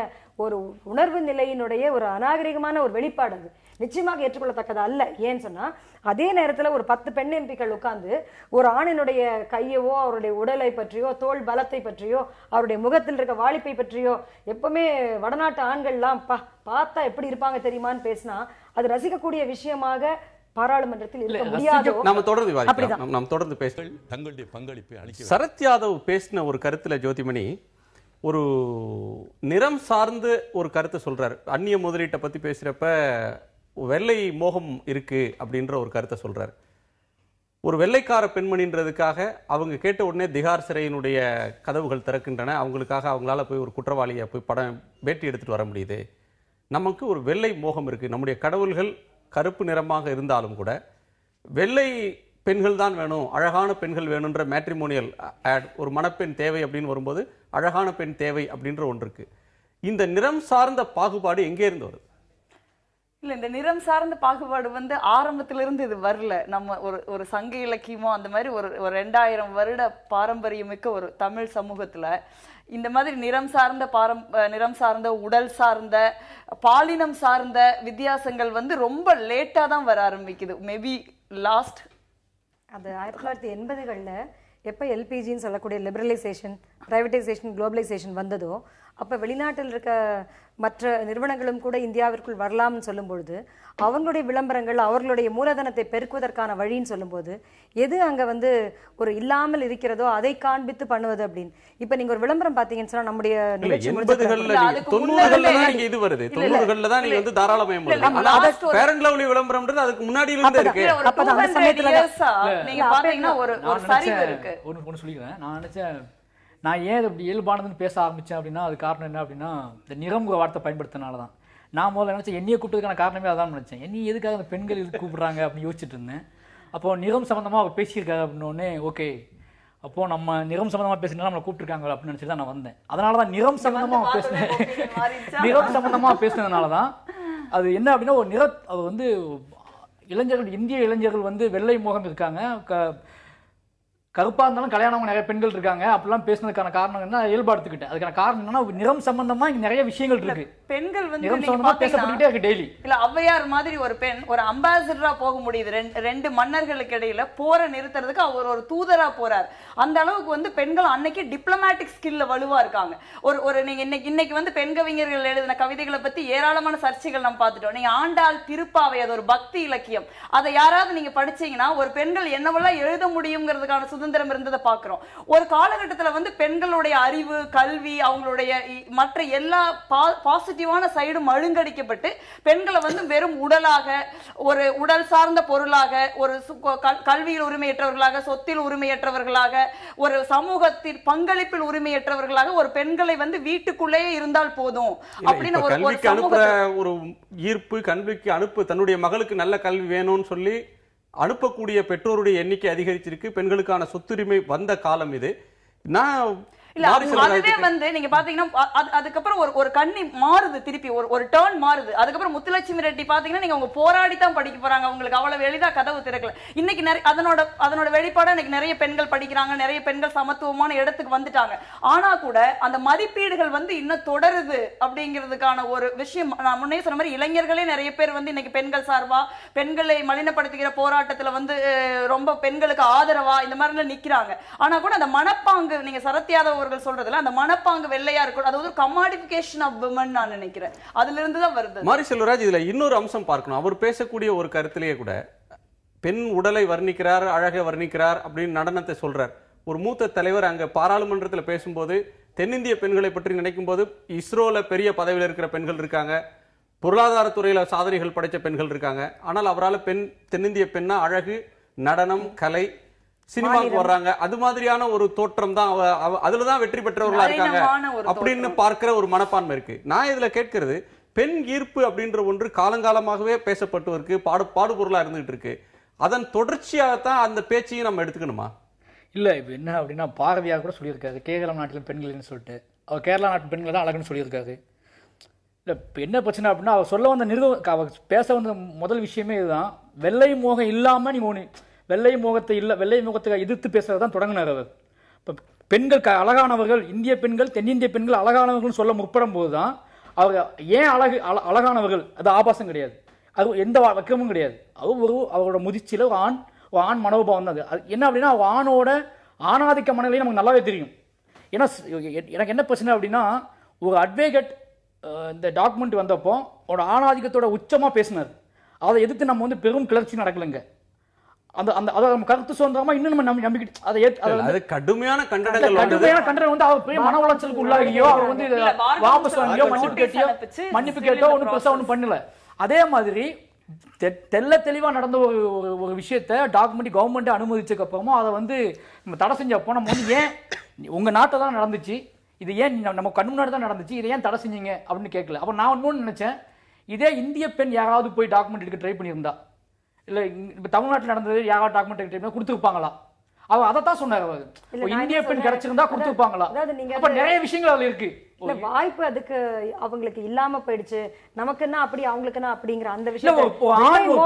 ஒரு உணர்வு நிலையினுடைய ஒரு அநாகரிகமான ஒரு வெளிப்பாடு. அது நிச்சயமாக ஏற்றுக்கொள்ளத்தக்கது அல்ல. ஏன்னு சொன்னா அதே நேரத்துல ஒரு 10 பெண் எம்பிக்கள் உட்கார்ந்து ஒரு ஆணினுடைய கையவோ அவருடைய உடலை பற்றியோ தோல் பலத்தை பற்றியோ அவருடைய முகத்தில் இருக்க வாலிப்பை பற்றியோ எப்பவுமே வடநாட்டு ஆண்கள்லாம் பார்த்தா எப்படி இருப்பாங்க தெரியுமான்னு பேசினா அது ரசிக்கக்கூடிய விஷயமாக பாராளுமன்றத்தில் இருக்க முடியாது. நாம தொடர்ந்து விவாதிக்கலாம். நாம் தொடர்ந்து பேச தங்களுடைய பங்களிப்பை அளிக்க சரத் யாதவ் பேசின ஒரு கருத்துல ஜோதிமணி ஒரு நிறம் சார்ந்து ஒரு கருத்தை சொல்றாரு. அந்நிய முதலீட்டை பத்தி பேசுறப்ப வெள்ளை மோகம் இருக்கு அப்படின்ற ஒரு கருத்தை சொல்றாரு. ஒரு வெள்ளைக்கார பெண்மணின்றதுக்காக அவங்க கேட்ட உடனே திகார் சிறையினுடைய கதவுகள் திறக்கின்றன. அவங்களுக்காக அவங்களால போய் ஒரு குற்றவாளியை போய் படம் பேட்டி எடுத்துட்டு வர முடியுது. நமக்கு ஒரு வெள்ளை மோகம் இருக்கு. நம்முடைய கடவுள்கள் கருப்பு நிறமாக இருந்தாலும் கூட வெள்ளை பெண்கள் தான் வேணும், அழகான பெண்கள் வேணுன்ற மேட்ரிமோனியல் ஆட், ஒரு மணப்பெண் தேவை அப்படின்னு வரும்போது அழகான பெண் தேவை அப்படின்ற ஒன்று இருக்கு. இந்த நிறம் சார்ந்த பாகுபாடு எங்கே இருந்து வருது? இல்ல, இந்த நிறம் சார்ந்த பாகுபாடு வந்து ஆரம்பத்திலிருந்து இது வரல. நம்ம ஒரு சங்க இலக்கியமோ அந்த மாதிரி ஒரு 2000 வருட பாரம்பரியமிக்க ஒரு தமிழ் சமூகத்துல இந்த மாதிரி நிறம் சார்ந்த உடல் சார்ந்த பாலினம் சார்ந்த வித்தியாசங்கள் வந்து ரொம்ப லேட்டா தான் வர ஆரம்பிக்குது. மேபி லாஸ்ட் அது 1980களில் எப்போ எல்பிஜின்னு சொல்லக்கூடிய லிபரலைசேஷன், பிரைவேட்டைசேஷன், குளோபலைசேஷன் வந்ததோ அப்போ வெளிநாட்டில் இருக்க மற்ற நிறுவனங்களும் கூட இந்தியாவிற்குள் வரலாம்னு சொல்லும் பொழுது அவங்களுடைய விளம்பரங்கள் அவர்களுடைய மூலதனத்தை பெருக்குவதற்கான வழின்னு சொல்லும்போது எது அங்கே வந்து ஒரு இல்லாமல் இருக்கிறதோ அதை காண்பித்து பண்ணுவது அப்படின்னு. இப்போ நீங்க ஒரு விளம்பரம் பார்த்தீங்கன்னு சொன்னா நம்முடைய 90களில் இது வருது. 90களில் தான் நீங்க வந்து தாராளமயம் ஃபேர் அண்ட் லவ்லி விளம்பரம்ன்றது அதுக்கு முன்னாடி இருந்தே இருக்கு. அப்பதான் அந்த சமயத்துல நீங்க பாத்தீங்கன்னா ஒரு சரிவு இருக்கு. ஒன்னு சொல்லிக்கிறேன். நான் நினைச்சேன் நான் ஏன் அப்படி இயல்பானதுன்னு பேச ஆரம்பிச்சேன் அப்படின்னா அது காரணம் என்ன அப்படின்னா இந்த நிறம்ங்கிற வார்த்தை பயன்படுத்தினால தான். நான் முதல்ல நினைச்சேன் என்னையை கூப்பிட்டதுக்கான காரணமே அதான் நினைச்சேன். என்னைய எதுக்காக அந்த பெண்கள் இது கூப்பிடுறாங்க அப்படின்னு யோசிச்சுட்டு இருந்தேன். அப்போ நிறம் சம்பந்தமா அவர் பேசியிருக்காரு அப்படின்னோடனே ஓகே, அப்போ நம்ம நிறம் சம்பந்தமா பேசினா நம்மளை கூப்பிட்டுருக்காங்க அப்படின்னு நினைச்சு தான் நான் வந்தேன். அதனாலதான் நிறம் சம்பந்தமா பேசினதுனாலதான் அது என்ன அப்படின்னா ஒரு அது வந்து இளைஞர்கள், இந்திய இளைஞர்கள் வந்து வெள்ளை முகம் இருக்காங்க, கருப்பா இருந்தாலும் கல்யாணம் நிறைய பெண்கள் இருக்காங்க அப்படிலாம் பேசுனதுக்கான காரணம் என்ன இயல்பாடுத்துக்கிட்டேன். அதுக்கான காரணம் என்னன்னா நிறம் சம்பந்தமா இங்க நிறைய விஷயங்கள் இருக்கு. பெண்கள் வந்து பேசப்பட்டுட்டே இருக்கு டெய்லி. இல்ல ஔவையார் மாதிரி ஒரு பெண் ஒரு அம்பாசிடரா போக முடியுது. ரெண்டு மன்னர்களுக்கு இடையில போற நிறுத்துறதுக்கு அவர் ஒரு தூதரா போறார். அந்த அளவுக்கு வந்து பெண்கள் அன்னைக்கு டிப்ளமேட்டிக் ஸ்கில்ல வலுவா இருக்காங்க. ஒரு நீங்க இன்னைக்கு வந்து பெண் கவிஞர்கள் எழுதின கவிதைகளை பத்தி ஏராளமான சர்ச்சைகள் நம்ம பார்த்துட்டோம். நீங்க ஆண்டாள் திருப்பாவை, அது ஒரு பக்தி இலக்கியம், அதை யாராவது நீங்க படிச்சீங்கன்னா ஒரு பெண்கள் என்னவெல்லாம் எழுத முடியுங்கிறதுக்கான சுதந்திரம் இருந்ததை பாக்குறோம். ஒரு காலகட்டத்துல வந்து பெண்களுடைய அறிவு, கல்வி, அவங்களுடைய மற்ற எல்லா பாசிட்டிவான சைடும் மழுங்கடிக்கப்பட்டு பெண்களை வந்து வெறும் உடலாக, ஒரு உடல் சார்ந்த பொருளாக, ஒரு கல்வியில் உரிமையற்றவர்களாக, சொத்தில் உரிமையற்றவர்களாக, ஒரு சமூகத்தில் பங்களிப்பில் உரிமையற்றவர்களாக ஒரு பெண்களை வந்து வீட்டுக்குள்ளேயே இருந்தால் போதும் அப்படின்னு ஒரு ஈர்ப்பு, கல்விக்கு அனுப்பு, தன்னுடைய மகளுக்கு நல்ல கல்வி வேணும்னு சொல்லி அனுப்பக்கூடிய பெற்றோருடைய எண்ணிக்கை அதிகரிச்சிருக்கு. பெண்களுக்கான சொத்துரிமை வந்த காலம் இது. அதுவே வந்து நீங்க பாத்தீங்கன்னா அதுக்கப்புறம் ஒரு கண்ணி மாறுது, திருப்பி ஒரு டர்ன் மாறுது. அதுக்கப்புறம் முத்துலட்சுமி ரெட்டி பாத்தீங்கன்னா நீங்க அவங்க போராடி தான் படிக்க போறாங்க. அவங்களுக்கு அவ்வளவு எளிதா கதவு திறக்கல. இன்னைக்கு அதனோட வெளிப்பாடு இன்னைக்கு நிறைய பெண்கள் படிக்கிறாங்க, நிறைய பெண்கள் சமத்துவமான இடத்துக்கு வந்துட்டாங்க. ஆனா கூட அந்த மதிப்பீடுகள் வந்து இன்னும் தொடருது அப்படிங்கிறதுக்கான ஒரு விஷயம். நான் முன்னே சொன்ன மாதிரி இளைஞர்களே நிறைய பேர் வந்து இன்னைக்கு பெண்கள் சார்பா, பெண்களை மலினப்படுத்துகிற போராட்டத்துல வந்து ரொம்ப பெண்களுக்கு ஆதரவா இந்த மாதிரி நிக்கிறாங்க. ஆனா கூட அந்த மனப்பாங்கு, நீங்க சரத் யாதவ் சொல்றதுல அந்த மனப்பாங்கு வெள்ளையா இருக்கும், அது ஒரு கமாடிஃபிகேஷன் ஆஃப் விமன் நான் நினைக்கிறேன். அதுல இருந்து தான் வருது. மாரி செல்வராஜ் இதுல இன்னொரு அம்சம் பார்க்கணும். அவர் பேசக்கூடிய ஒரு கருத்திலேயே கூட பெண் உடலை வர்ணிக்கிறார், அழகை வர்ணிக்கிறார் அப்படின்னு நடனத்தை சொல்றார். ஒரு மூத்த தலைவர் அங்க பாராளுமன்றத்தில் பேசும்போது தென்னிந்திய பெண்களை பற்றி நினைக்கும் போது இஸ்ரோல பெரிய பதவியில் இருக்கிற பெண்கள் இருக்காங்க, பொருளாதாரத்துறையில சாதனைகள் படைச்ச பெண்கள் இருக்காங்க. ஆனால் அவரால் தென்னிந்திய பெண்ணா அழகு, நடனம், கலை, சினிமாவுக்கு வர்றாங்க, அது மாதிரியான ஒரு தோற்றம் தான் அதுலதான் வெற்றி பெற்றவர்களா இருக்காங்க அப்படின்னு பார்க்கிற ஒரு மனப்பான்மை இருக்கு. நான் இதுல கேட்கிறது, பெண் ஈர்ப்பு அப்படின்ற ஒன்று காலங்காலமாகவே பேசப்பட்டு இருக்கு, பாடுபொருளா இருந்துகிட்டு இருக்கு. அதன் தொடர்ச்சியாகத்தான் அந்த பேச்சையும் நம்ம எடுத்துக்கணுமா? இல்லை, இப்போ என்ன அப்படின்னா பாரதியார் கூட சொல்லியிருக்காரு கேரள நாட்டில் பெண்கள்னு சொல்லிட்டு. அவர் கேரளா நாட்டு பெண்கள் தான் அழகுன்னு சொல்லியிருக்காரு. இல்லை, இப்போ என்ன பிரச்சனை அப்படின்னா அவர் சொல்ல வந்த அவர் பேச வந்த முதல் விஷயமே இதுதான். வெள்ளை மோகம் இல்லாமல் நீங்கள் ஒன்று வெள்ளை முகத்தை எதிர்த்து பேசுறது தான் தொடங்கினார் அவர். இப்போ பெண்கள் அழகானவர்கள், இந்திய பெண்கள் தென்னிந்திய பெண்கள் அழகானவர்கள்னு சொல்ல முற்படும் போது தான் அவர் ஏன் அழகானவர்கள், அது ஆபாசம் கிடையாது, அது எந்த வக்கமும் கிடையாது, அது அவரோட முதிர்ச்சியில் ஒரு ஆண் மனோபாவம் தான். அது என்ன அப்படின்னா ஆணோட ஆணாதிக்க மனநிலையும் நமக்கு நல்லாவே தெரியும். ஏன்னா எனக்கு என்ன பிரச்சனை அப்படின்னா, ஒரு அட்வொகேட் இந்த டாக்குமெண்ட் வந்தப்போ அவரோட ஆணாதிக்கத்தோட உச்சமாக பேசினார். அதை எதிர்த்து நம்ம வந்து பெரும் கிளர்ச்சி நடக்கலைங்க. அந்த அதை நம்ம கருத்து சுதந்திரமா இன்னும் நம்ம நம்பிக்கிட்டு கடுமையான கண்டனம் வந்து அவர் பெரிய மன உளைச்சலுக்கு உள்ளாகியோ, அவர் வந்து வாபஸ் வாங்கியோ, மன்னிப்பு கேட்டோ ஒன்றும் பெருசா ஒன்றும் பண்ணல. அதே மாதிரி தெல்ல தெளிவா நடந்த ஒரு விஷயத்த டாக்குமெண்ட் கவர்மெண்ட் அனுமதிச்சதுக்கு அப்புறமும் அதை வந்து நம்ம தடை செஞ்சப்போ நம்ம வந்து ஏன் உங்க நாட்டை தான் நடந்துச்சு, இது ஏன் நம்ம கண் முன்னாடி தான் நடந்துச்சு, இதை ஏன் தடை செஞ்சீங்க அப்படின்னு கேட்கல. அப்ப நான் இன்னொன்னு நினைச்சேன், இதே இந்திய பெண் யாராவது போய் டாக்குமெண்ட் எடுக்க ட்ரை பண்ணியிருந்தா, இல்ல இப்ப தமிழ்நாட்டில் நடந்தது யாராவது டாக்குமெண்ட் எடுக்க கொடுத்துருப்பாங்களா? அவர் அதைத்தான் சொன்னார். அவர் இந்திய பெண் கிடைச்சிருந்தா கொடுத்துருப்பாங்களா? அப்ப நிறைய விஷயங்கள் அதுல இருக்கு. இல்ல வாய்ப்பு அதுக்கு அவங்களுக்கு இல்லாம போயிடுச்சு, நமக்குன்னா அப்படி அவங்களுக்குன்னா அப்படிங்கிற அந்த விஷயம்.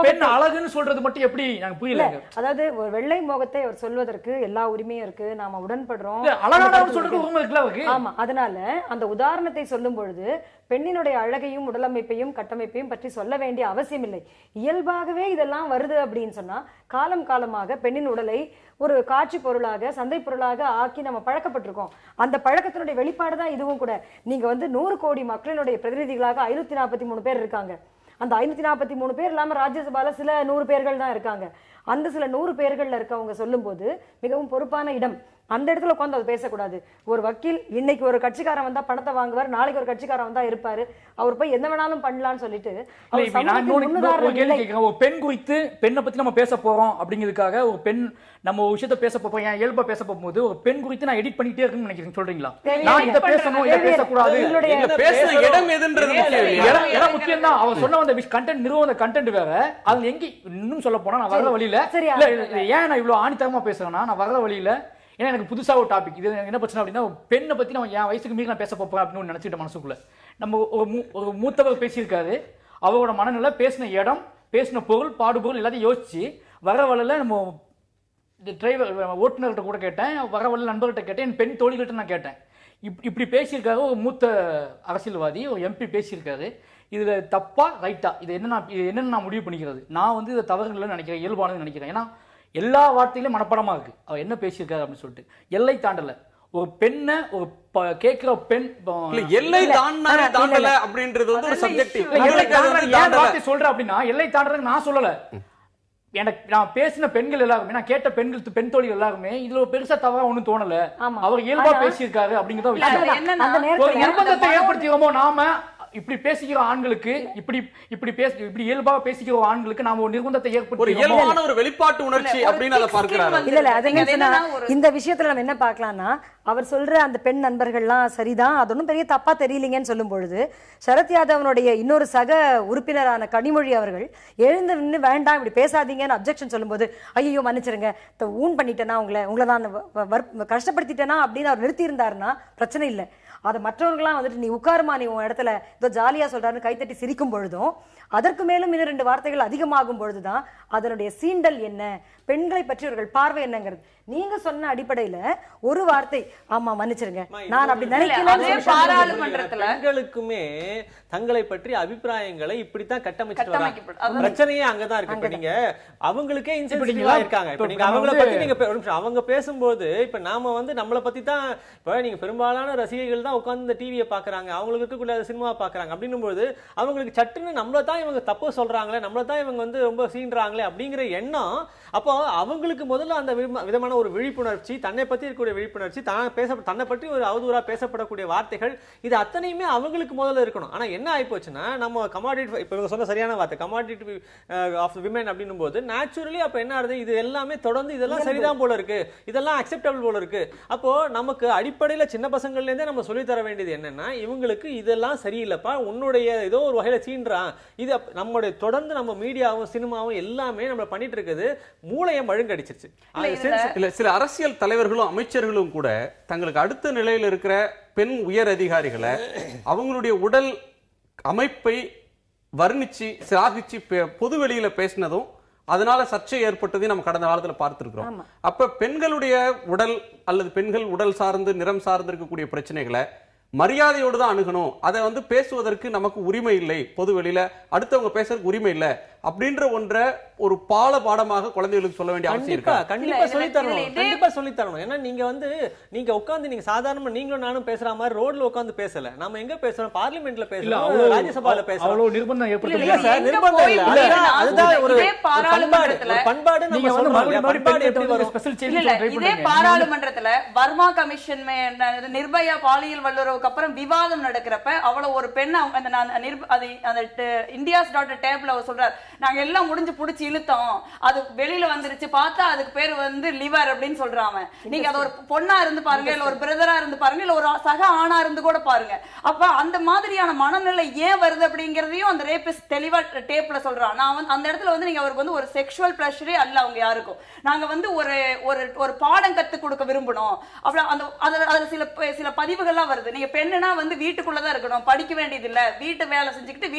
பெண் அழகுன்னு சொல்றது மட்டும் எப்படி எனக்கு புரியல. அதாவது ஒரு வெள்ளை மோகத்தை அவர் சொல்வதற்கு எல்லா உரிமையும் இருக்கு, நாம உடன்படுறோம். அழகானவர் சொல்றதுக்கு உரிமை இருக்குல்ல அவருக்கு. ஆமா, அதனால அந்த உதாரணத்தை சொல்லும் பொழுது பெண்ணினுடைய அழகையும் உடலமைப்பையும் கட்டமைப்பையும் பற்றி சொல்ல வேண்டிய அவசியம் இல்லை. இயல்பாகவே இதெல்லாம் வருது அப்படின்னு சொன்னா காலம் காலமாக பெண்ணின் உடலை ஒரு காட்சி பொருளாக, சந்தை பொருளாக ஆக்கி நம்ம பழக்கப்பட்டிருக்கோம். அந்த பழக்கத்தினுடைய வெளிப்பாடு தான் இதுவும் கூட. நீங்க வந்து 100 கோடி மக்களினுடைய பிரதிநிதிகளாக 543 பேர் இருக்காங்க. அந்த 543 பேர் இல்லாம ராஜ்யசபால சில 100 பேர்கள் தான் இருக்காங்க. அந்த சில 100 பேர்கள்ல இருக்கவங்க சொல்லும் போது மிகவும் பொறுப்பான இடம். அந்த இடத்துல உட்காந்து அது பேசக்கூடாது. ஒரு வக்கீல் இன்னைக்கு ஒரு கட்சிக்காரன் வந்தா பணத்தை வாங்குவார், நாளைக்கு ஒரு கட்சிக்காரன் வந்தா இருப்பாரு, அவர் போய் என்ன வேணாலும் பண்ணலாம்னு சொல்லிட்டு பெண் குறித்து பெண்ணை பத்தி நம்ம பேச போறோம் அப்படிங்கிறதுக்காக ஒரு பெண் நம்ம ஒரு விஷயத்த பேச போறோம், இயல்பா பேச போகும்போது ஒரு பெண் குறித்து நான் எடிட் பண்ணிட்டே இருக்குன்னு நினைக்கிறேன். சொல்றீங்களா? நான் இதை பேசணும், இதை பேசக்கூடாது, இடம் முக்கியம் தான். அவர் சொன்ன அந்த கண்டென்ட் நிறுவன கண்டென்ட் வேற. அது எங்க இன்னும் சொல்ல போனா நான் வர்ற வழியில ஏன் நான் இவ்வளவு ஆணித்தரமா பேசுறேன்னா, நான் வர்ற வழியில ஏன்னா எனக்கு புதுசா ஒரு டாபிக் இது என்ன பிரச்சனை அப்படின்னா, பெண்ணை பத்தி நம்ம என் வயசுக்கு மீறி நான் பேச போறேன் அப்படின்னு நினைச்சிட்ட மனசுக்குள்ள. நம்ம ஒரு மூத்தவர் பேசியிருக்காரு, அவரோட மனநிலை, பேசின இடம், பேசின பொருள், பாடுபொருள் எல்லாத்தையும் யோசிச்சு வர வழியில நம்ம டிரைவர் ஓட்டுநர்கிட்ட கூட கேட்டேன், வர வழியில் நண்பர்கிட்ட கேட்டேன், என் பெண் தோழிகிட்ட நான் கேட்டேன். இப்படி பேசியிருக்காரு ஒரு மூத்த அரசியல்வாதி, ஒரு எம்பி பேசியிருக்காரு. இதுல தப்பா ரைட்டா இது என்னன்னு நான் முடிவு பண்ணிக்கிறது. நான் வந்து இதை தவறுகள் நினைக்கிறேன், இயல்பானது நினைக்கிறேன். ஏன்னா எல்லா வார்த்தையிலும் மனப்படமா இருக்கு அவர் என்ன பேசியிருக்காரு அப்படின்னு சொல்லிட்டு. எல்லை தாண்டல ஒரு பெண்ணை ஒரு கேட்கிற பெண் எல்லை தாண்டல அப்படின்றது வந்து ஒரு சப்ஜெக்டிவ். வார்த்தை சொல்றேன் அப்படின்னா எல்லை தாண்டறதுக்கு நான் சொல்லல. எனக்கு நான் பேசின பெண்கள் எல்லாருமே, நான் கேட்ட பெண்கள் பெண் தோழிகள் எல்லாருமே இதுல பெருசா தவறா ஒண்ணும் தோணல. அவர் இயல்பா பேசியிருக்காரு அப்படிங்கிறத விஷயம். நிர்பந்தத்தை ஏற்படுத்தியோமோ நாம இப்படி பேசிக்கிற ஆண்களுக்கு, இப்படி இயல்பாக பேசிக்கிற ஆண்களுக்கு நாம ஒரு நிர்பந்தத்தை ஏற்படுத்தி இயல்பான ஒரு வெளிப்பாட்டு உணர்ச்சி அப்படின்னு அதை பார்க்கிறாங்க. இல்ல அது இந்த விஷயத்துல நம்ம என்ன பார்க்கலாம்னா, அவர் சொல்ற அந்த பெண் நண்பர்கள்லாம் சரிதான், அது ஒன்றும் பெரிய தப்பா தெரியலீங்கன்னு சொல்லும் பொழுது, சரத் யாதவனுடைய இன்னொரு சக உறுப்பினரான கனிமொழி அவர்கள் எழுந்து நின்று வேண்டாம் இப்படி பேசாதீங்கன்னு அப்ஜெக்ஷன் சொல்லும்போது, ஐயோ மன்னிச்சிருங்க, ஊன் பண்ணிட்டேனா, உங்களை நான் கஷ்டப்படுத்திட்டேனா அப்படின்னு அவர் நிறுத்தி இருந்தாருன்னா பிரச்சனை இல்லை. அதை மற்றவர்கள்லாம் வந்துட்டு நீ உட்காருமா, நீ உன் இடத்துல இதோ ஜாலியா சொல்றாருன்னு கைத்தட்டி சிரிக்கும் பொழுதும், அதற்கு மேலும் இன்னும் 2 வார்த்தைகள் அதிகமாகும் பொழுதுதான் அதனுடைய சீண்டல் என்ன, பெண்களை பற்றி அவர்கள் பார்வை என்னங்கிறது. நீங்க சொன்ன அடிப்படையில ஒரு வார்த்தை ஆமா மன்னிச்சிருங்க நான் அப்படி நினைக்கல. பெண்களுக்குமே தங்களை பற்றி அபிப்பிராயங்களை இப்படித்தான் கட்டமைச்சிட்டு வராங்க. பிரச்சனையே அங்கதான் இருக்கு. இப்ப நீங்க அவங்களுக்கே இன்சென்சிட்டிவா இருக்காங்க. இப்ப நீங்க அவங்கள பத்தி நீங்க அவங்க பேசும்போது இப்ப நாம வந்து நம்மளை பத்தி தான், இப்ப நீங்க பெரும்பாலான ரசிகைகள் தான் தான் உட்கார்ந்து இந்த டிவியை பாக்குறாங்க, அவங்களுக்கு இருக்கக்கூடிய சினிமா பாக்குறாங்க. அப்படின்னும்போது அவங்களுக்கு சட்டுன்னு நம்மள தான் இவங்க தப்பு சொல்றாங்களே, நம்மள தான் இவங்க வந்து ரொம்ப சீன்றாங்களே அப்படிங்கிற எண்ணம். அப்போ அவங்களுக்கு முதல்ல அந்த விதமான ஒரு விழிப்புணர்ச்சி, தன்னை பத்தி இருக்கக்கூடிய விழிப்புணர்ச்சி, தன்னை பற்றி ஒரு அவதூறா பேசப்படக்கூடிய வார்த்தைகள், இது அத்தனையுமே அவங்களுக்கு முதல்ல இருக்கணும். ஆனா என்ன ஆயிப்போச்சுன்னா, நம்ம கமாடிட்டி, இப்ப இவங்க சொன்ன சரியான வார்த்தை, கமாடிட்டி ஆஃப் விமன் அப்படின்னும் போது நேச்சுரலி அப்ப என்ன ஆகுது, இது எல்லாமே தொடர்ந்து இதெல்லாம் சரிதான் போல இருக்கு, இதெல்லாம் அக்செப்டபிள் போல இருக்கு. அப்போ நமக்கு அடிப்படையில சின்ன பசங்கள்ல இருந்தே நம்ம சொல்லி தர வேண்டியது என்னன்னா, இவங்களுக்கு இதெல்லாம் சரியில்லைப்பா, உன்னுடைய ஏதோ ஒரு வகையில சீன்றான். இது நம்மளுடைய தொடர்ந்து நம்ம மீடியாவும் சினிமாவும் எல்லாமே நம்ம பண்ணிட்டு இருக்குது மூளையை மழுங்கடிச்சிருச்சு. சில அரசியல் தலைவர்களும் அமைச்சர்களும் கூட தங்களுக்கு அடுத்த நிலையில் இருக்கிற பெண் உயர் அதிகாரிகளை அவங்களுடைய உடல் அமைப்பை வர்ணிச்சு சிராகிச்சு பொது வெளியில பேசினதும் அதனால சர்ச்சை ஏற்பட்டதையும் நம்ம கடந்த காலத்துல பார்த்திருக்கிறோம். அப்ப பெண்களுடைய உடல் அல்லது பெண்கள் உடல் சார்ந்து நிறம் சார்ந்து இருக்கக்கூடிய பிரச்சனைகளை மரியாதையோடு தான் அணுகணும். அதை வந்து பேசுவதற்கு நமக்கு உரிமை இல்லை, பொது வெளியில அடுத்தவங்க பேசுறதுக்கு உரிமை இல்லை அப்படின்ற ஒன்றை ஒரு பாடமாக குழந்தைகளுக்கு சொல்ல வேண்டிய அவசியம் இருக்கு. கண்டிப்பா சொல்லி தரணும். ஏன்னா நீங்க உட்கார்ந்து நீங்க சாதாரணமா நீங்களும் நானும் பேசுற மாதிரி ரோட்ல உட்கார்ந்து பேசல, நம்ம எங்க பேசுறோம், பார்லிமெண்ட்ல பேசுறோம், ராஜ்யசபால பேசுறோம். அவ்வளவு நிர்பந்தம் ஏற்படுத்த இல்ல சார், நிர்பந்தம் இல்ல, அதுதான் ஒரு பண்பாடு. நம்ம பண்பாடு எப்படி வரும்? ஸ்பெஷல் இல்ல, இதே பாராளுமன்றத்துல வர்மா கமிஷன் நிர்பயா பாலியல் வல்லுறவுக்கு அப்புறம் விவாதம் நடக்கிறப்ப அவ்வளவு ஒரு பெண் இந்தியாஸ் டாட்டர் டேப்ல அவர் சொல்றாரு, நாங்க எல்லாம் முடிஞ்சு புடிச்சு இழுத்தோம், அது வெளியில வந்துருச்சு, பார்த்தா அதுக்கு பேர் வந்து லிவர் அப்படின்னு சொல்றாங்க. நீங்க அது ஒரு பொண்ணா இருந்து பாருங்க, இல்ல ஒரு பிரதரா இருந்து பாருங்க, இல்ல ஒரு சக ஆணா இருந்து கூட பாருங்க. அப்ப அந்த மாதிரியான மனநிலை ஏன் வருது அப்படிங்கறதையும் அந்த ரேபிஸ்ட் தெளிவா டேப்ல சொல்றான். நான் அந்த இடத்துல வந்து நீங்க அவருக்கு வந்து ஒரு செக்ஷுவல் பிளஷரே அல்ல அவங்க யாருக்கும், நாங்க வந்து ஒரு பாடம் கத்து கொடுக்க விரும்பணும். அப்படி அதுல சில பதிவுகள்லாம் வருது. நீங்க பெண்ணுனா வந்து வீட்டுக்குள்ளதான் இருக்கணும், படிக்க வேண்டியது இல்ல, வீட்டு வேலை செஞ்சுக்கிட்டு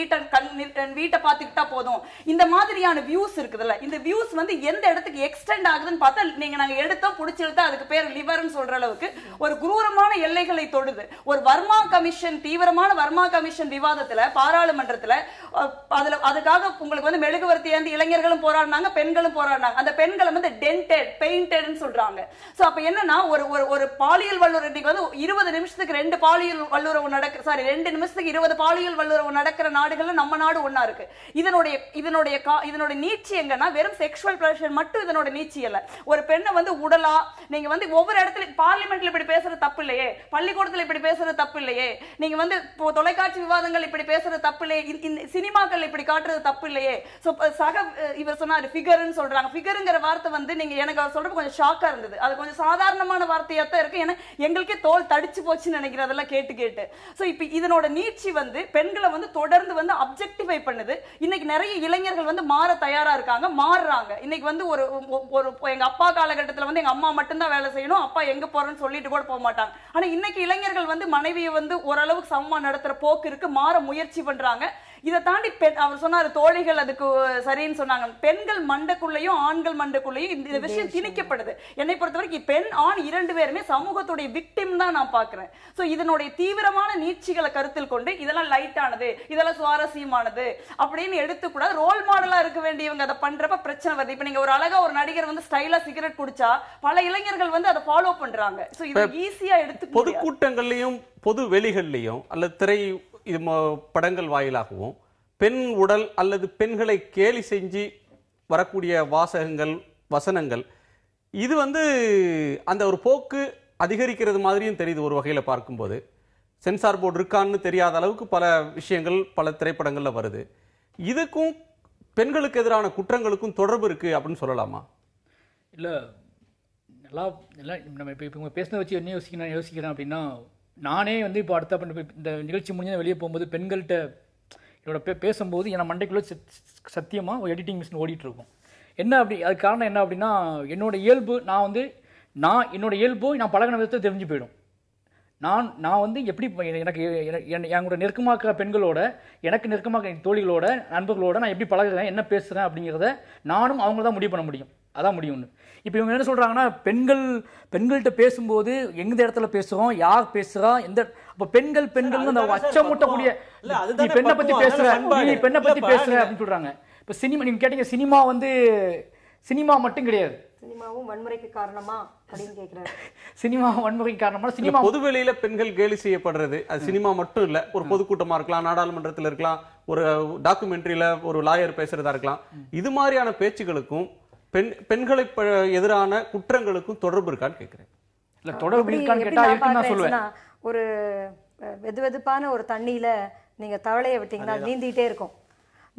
வீட்டை பாத்துக்கிட்டா போதும். இந்த மாதிரியான வியூஸ் இருக்குதுல்ல, இந்த வியூஸ் வந்து எந்த இடத்துக்கு எக்ஸ்டெண்ட் ஆகுதுன்னு பார்த்தா நாங்க எடுத்தோம் புடிச்சு இழுத்தா அதுக்கு பேர் லிவர்னு சொல்ற அளவுக்கு ஒரு குரூரமான எல்லைகளை தொடுது. ஒரு வர்மா கமிஷன், தீவிரமான வர்மா கமிஷன் விவாதத்துல பாராளுமன்றத்துல அதுக்காக உங்களுக்கு வந்து மெழுகுவர்த்தி ஏந்தி இளைஞர்களும் போராடினாங்க, பெண்களும் போராடினாங்க. அந்த பெண்களை வந்து டென்டட் பெயிண்டட்னு சொல்றாங்க. சோ அப்ப என்னன்னா ஒரு பாலியல் வல்லுறவு இன்னைக்கு வந்து 20 நிமிஷத்துக்கு 2 பாலியல் வல்லுறவு நடக்குது, சாரி 2 நிமிஷத்துக்கு 20 பாலியல் வல்லுறவு நடக்கிற நாடுகள்ல நம்ம நாடு ஒண்ணா இருக்கு. இதனுடைய நீட்சி எங்கன்னா வெறும் செக்ஷுவல் பிளஷர் மட்டும் இதனோட நீட்சி இல்ல. ஒரு பெண்ணை வந்து உடலா நீங்க வந்து ஒவ்வொரு இடத்துல பார்லிமெண்ட்ல இப்படி பேசுறது தப்பு இல்லையே, பள்ளிக்கூடத்துல இப்படி பேசுறது தப்பு இல்லையே, நீங்க வந்து தொலைக்காட்சி விவாதங்கள் இப்படி பேசுறது தப்பு இல்லையே, சினிமாக்கள் இப்படி காட்டுறது தப்பு இல்லையே. இவர் சொன்னாரு ஃபிகர்னு சொல்றாங்க. ஃபிகர்ங்கிற வார்த்தை வந்து நீங்க எனக்கு அவர் சொல்றது கொஞ்சம் ஷாக்கா இருந்தது. அது கொஞ்சம் சாதாரணமான வார்த்தையா தான் இருக்கு. ஏன்னா எங்களுக்கே தோல் தடிச்சு போச்சுன்னு நினைக்கிறேன் அதெல்லாம் கேட்டு. சோ இப்ப இதனோட நீட்சி வந்து பெண்களை வந்து தொடர்ந்து வந்து அப்ஜெக்டிஃபை பண்ணுது. இன்னைக்கு நிறைய இளைஞர்கள் வந்து மாற தயாரா இருக்காங்க, மாறுறாங்க. இன்னைக்கு வந்து ஒரு எங்க அப்பா காலகட்டத்தில் வந்து எங்க அம்மா மட்டும்தான் வேலை செய்யணும், அப்பா எங்க போறேன்னு சொல்லிட்டு கூட போக மாட்டாங்க. ஆனா இன்னைக்கு இளைஞர்கள் வந்து மனைவியை வந்து ஓரளவுக்கு சமமா நடத்துற போக்கு இருக்கு, மாற முயற்சி பண்றாங்க. இதை தாண்டி அவர் சொன்னாரு தோழிகள் அதுக்கு சரின்னு சொன்னாங்க. பெண்கள் மண்டக்குள்ளேயும் ஆண்கள் மண்டக்குள்ளேயும் இந்த விஷயம் திணிக்கப்படுது. என்னை பொறுத்த வரைக்கும் பெண் ஆண் 2 பேருமே சமூகத்துடைய விக்டிம் தான் நான் பாக்குறேன். சோ இதனுடைய தீவிரமான நீட்சிகளை கருத்தில் கொண்டு இதெல்லாம் லைட்டானது, இதெல்லாம் சுவாரஸ்யமானது அப்படின்னு எடுத்துக்கூடாது. ரோல் மாடலா இருக்க வேண்டியவங்க அதை பண்றப்ப பிரச்சனை வருது. இப்ப நீங்க ஒரு அழகா ஒரு நடிகர் வந்து ஸ்டைலா சிகரெட் குடிச்சா பல இளைஞர்கள் வந்து அதை ஃபாலோ பண்றாங்க. சோ இது ஈஸியா எடுத்து பொதுக்கூட்டங்கள்லயும் பொது வெளிகள்லயும் அல்லது திரை படங்கள் வாயிலாகவும் பெண் உடல் அல்லது பெண்களை கேலி செஞ்சு வரக்கூடிய வாசகங்கள் வசனங்கள் இது வந்து அந்த ஒரு போக்கு அதிகரிக்கிறது மாதிரியும் தெரியுது. ஒரு வகையில் பார்க்கும்போது சென்சார் போர்டு இருக்கான்னு தெரியாத அளவுக்கு பல விஷயங்கள் பல திரைப்படங்கள்ல வருது. இதுக்கும் பெண்களுக்கு எதிரான குற்றங்களுக்கும் தொடர்பு இருக்கு அப்படின்னு சொல்லலாமா? இல்லை, எல்லாம் நம்ம இப்போ பேசினதை வச்சு என்ன யோசிக்கிறேன் அப்படின்னா, நானே வந்து இப்போ அடுத்த இந்த நிகழ்ச்சி முடிஞ்ச வெளியே போகும்போது பெண்கள்கிட்ட என்னோட பேசும்போது என் மண்டைக்குள்ளே சத்தியமாக ஒரு எடிட்டிங் மிஷின் ஓடிட்டு இருக்கும். என்ன அப்படி அதுக்கு காரணம் என்ன அப்படின்னா, என்னோட இயல்பு என்னோட இயல்பு நான் பழகின விதத்தை தெரிஞ்சு போயிடும். நான் வந்து எப்படி எனக்கு எங்களோட நெருக்கமாக்குற பெண்களோட, எனக்கு நெருக்கமாக தோழிகளோட, நண்பர்களோட நான் எப்படி பழகுறேன், என்ன பேசுகிறேன் அப்படிங்கிறத நானும் அவங்க தான் முடிவு பண்ண முடியும். அதான் முடியும்னு. இப்போ இவங்க என்ன சொல்கிறாங்கன்னா, பெண்கள்கிட்ட பேசும்போது எந்த இடத்துல பேசுகிறோம், யார் பேசுகிறா, அப்போ பெண்கள் அந்த அச்சமூட்டக்கூடிய நீ பெண்ணை பற்றி பேசுகிற அப்படின்னு சொல்கிறாங்க. இப்போ சினிமா நீங்கள் கேட்டீங்க, சினிமா மட்டும் கிடையாது. சினிமாவும் வன்முறைக்கு காரணமா அப்படின்னு கேக்குறாரு. சினிமா வன்முறைக்கு காரணமா? சினிமா பொதுவெளியில பெண்கள் கேலி செய்யப்படுறது அது சினிமா மட்டும் இல்ல, ஒரு பொதுக்கூட்டமா இருக்கலாம், நாடாளுமன்றத்தில் இருக்கலாம், ஒரு டாக்குமெண்ட்ரியில ஒரு லாயர் பேசுறதா இருக்கலாம். இது மாதிரியான பேச்சுகளுக்கும் பெண்களை எதிரான குற்றங்களுக்கும் தொடர்பு இருக்கான்னு கேட்கிறேன். இல்ல தொடர்பு இருக்கான்னு கேட்டா இருக்குன்னு தான் சொல்லுவேன். ஒரு வெதுவெதுப்பான ஒரு தண்ணியில நீங்க தவளையை விட்டீங்கன்னா அது நீந்திட்டே இருக்கும்.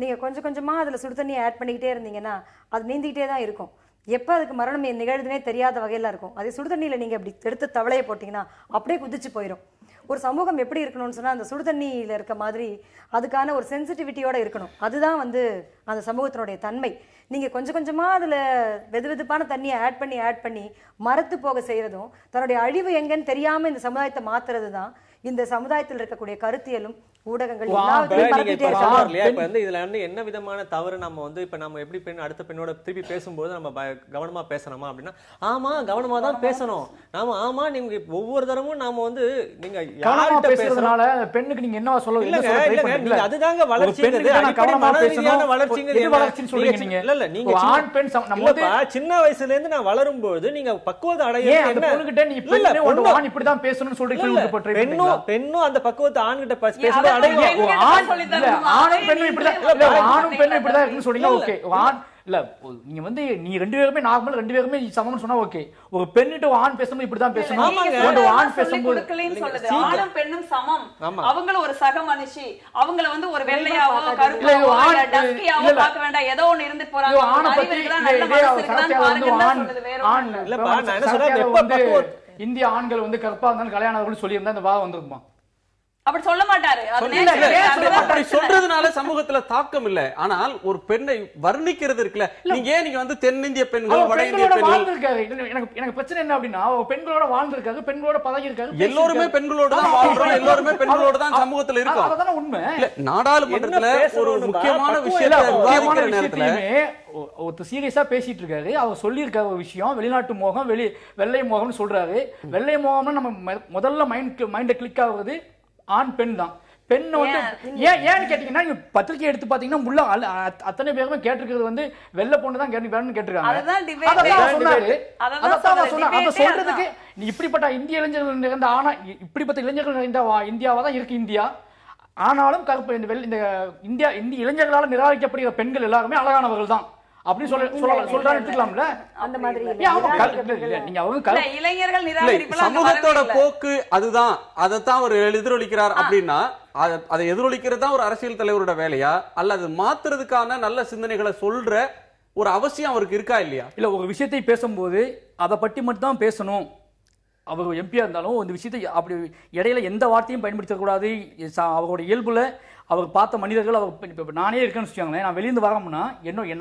நீங்க கொஞ்சம் கொஞ்சமா அதுல சுடு தண்ணியை ஆட் பண்ணிக்கிட்டே இருந்தீங்கன்னா அது நீந்திட்டே தான் இருக்கும். எப்ப அதுக்கு மரணம் நிகழ்துனே தெரியாத வகையில இருக்கும். அதே சுடு தண்ணியில நீங்க அப்படி எடுத்து தவளையை போட்டீங்கன்னா அப்படியே குதிச்சு போயிடும். ஒரு சமூகம் எப்படி இருக்கணும்னு சொன்னா அந்த சுடு தண்ணியில இருக்க மாதிரி அதுக்கான ஒரு சென்சிட்டிவிட்டியோட இருக்கணும். அதுதான் அந்த சமூகத்தினுடைய தன்மை. நீங்க கொஞ்சம் கொஞ்சமா அதுல வெதுவெதுப்பான தண்ணியை ஆட் பண்ணி மரத்து போக செய்யறதும் தன்னுடைய அழிவு எங்கன்னு தெரியாம இந்த சமுதாயத்தை மாத்துறது தான் இந்த சமுதாயத்தில் இருக்கக்கூடிய கருத்தியலும் ஊடகங்கள் இதுல என்ன விதமான தவறு நம்ம இப்ப நம்ம எப்படி அடுத்த பெண்ணோட திருப்பி பேசும்போது நம்ம கவனமா பேசணுமா அப்படின்னா ஆமா கவனமா தான் பேசணும். நாம ஆமா நீங்க ஒவ்வொரு தரமும் நாம நீங்க யார்கிட்ட பேசுறதுனால பெண்ணுக்கு நீங்க என்ன சொல்ல இல்ல அதுதாங்க வளர்ச்சிங்கிறது. நீங்க ஆண் பெண் சின்ன வயசுல இருந்து நான் வளரும் போது நீங்க பக்குவத்தை அடைய இப்படிதான் பேசணும்னு சொல்றீங்க. பெண்ணும் அந்த பக்குவத்தை ஆண்கிட்ட பேசும்போது நீ ரெண்டு பேருமே நார்மல், ரெண்டு பேருமே சமம்னு சொன்னா ஓகே. ஒரு பெண்ணிட்ட ஆண் பேசும்போது இப்படிதான் பேசணும். ஆண் பேசும்போது ஆணும் பெண்ணும் சமம். அவங்களும் ஒரு சக மனுஷி. அவங்கள ஒரு வெள்ளையாவோ கருப்பாவோ டஸ்கியாவோ பார்க்க வேண்டாம். ஏதோ ஒன்னு இருந்து போறாங்க. இந்திய ஆண்கள் கருப்பா இருந்தாலும் கல்யாணம் சொல்லியிருந்தா இந்த வாதம் வந்திருக்குமா? அப்படி சொல்ல மாட்டாரு. அப்படி சொல்றதுனால சமூகத்துல தாக்கம் இல்ல. ஆனால் ஒரு பெண்ணை வர்ணிக்கிறது இருக்குல்ல, நீங்க தென்னிந்திய பெண்கள், வட இந்திய பெண்கள், எனக்கு பிரச்சனை என்ன அப்படின்னா பெண்களோட வாழ்ந்திருக்காங்க, பெண்களோட பழகி இருக்காங்க. எல்லோருமே பெண்களோட தான் வாழ்றோம், எல்லோருமே பெண்களோட தான் சமூகத்துல இருக்கோம். அதுதானே உண்மை. நாடாளுமன்றத்துல ஒரு முக்கியமான விஷயத்தை ஒருத்தர் சீரியஸா பேசிட்டு இருக்காரு. அவர் சொல்லி ஒரு விஷயம் வெளிநாட்டு மோகம், வெள்ளை மோகம்னு சொல்றாரு. வெள்ளை மோகம்னு நம்ம முதல்ல மைண்ட கிளிக் ஆகுறது ஆண் பெண் தான். பெண் ஏன்னு கேட்டீங்கன்னா பத்திரிகை எடுத்து பாத்தீங்கன்னா உள்ள அத்தனை பேருமே கேட்டிருக்கிறது வெள்ளை பொண்ணு தான் கேட்டிருக்காங்க. அத சொல்றதுக்கு நீ இப்படிப்பட்ட இந்திய இளைஞர்கள் நிறைந்த இப்படிப்பட்ட இளைஞர்கள் நிறைந்த இந்தியாவா தான் இருக்கு இந்தியா. ஆனாலும் கருப்பு இந்த இந்திய இளைஞர்களால் நிராகரிக்கப்படுகிற பெண்கள் எல்லாருமே அழகானவர்கள் தான் அப்படி சொல்றாங்கல. அந்த மாதிரி சமூகத்தோட போக்கு அதுதான், அதைத்தான் அவர் எதிரொலிக்கிறார் அப்படின்னா அதை எதிரொலிக்கிறது தான் ஒரு அரசியல் தலைவரோட வேலையா, அல்லது மாத்துறதுக்கான நல்ல சிந்தனைகளை சொல்ற ஒரு அவசியம் அவருக்கு இருக்கா இல்லையா? இல்ல ஒரு விஷயத்தை பேசும்போது அதை பற்றி மட்டும் தான் பேசணும். அவர் எம்பியா இருந்தாலும் இந்த விஷயத்தை அப்படி இடையில எந்த வார்த்தையும் பயன்படுத்தக்கூடாது. அவரோட இயல்புல அவர் பார்த்த மனிதர்கள், அவர் நானே இருக்கேன்னு வச்சுக்கோங்களேன், நான் வெளியிருந்து வரோம்னா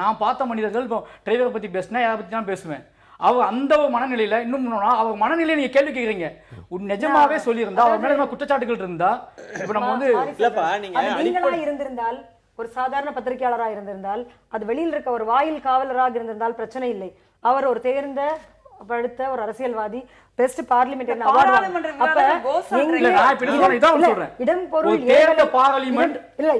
நான் பார்த்த மனிதர்கள் இப்போ டிரைவரை பத்தி பேசினா யாரை பத்தி நான் பேசுவேன். அவர் அந்த ஒரு மனநிலையில இன்னும் அவர் மனநிலையை நீங்க கேள்வி கேட்கறீங்க. நிஜமாவே சொல்லியிருந்தா அவர் மேல குற்றச்சாட்டுகள் இருந்தா இப்ப நம்ம இருந்திருந்தால் ஒரு சாதாரண பத்திரிகையாளராக இருந்திருந்தால் அது வெளியில் இருக்க ஒரு வாயில் காவலராக இருந்திருந்தால் பிரச்சனை இல்லை. அவர் ஒரு தேர்ந்த படுத்த ஒரு அரசியல்வாதி, பெஸ்ட் பார்லிமெண்டரி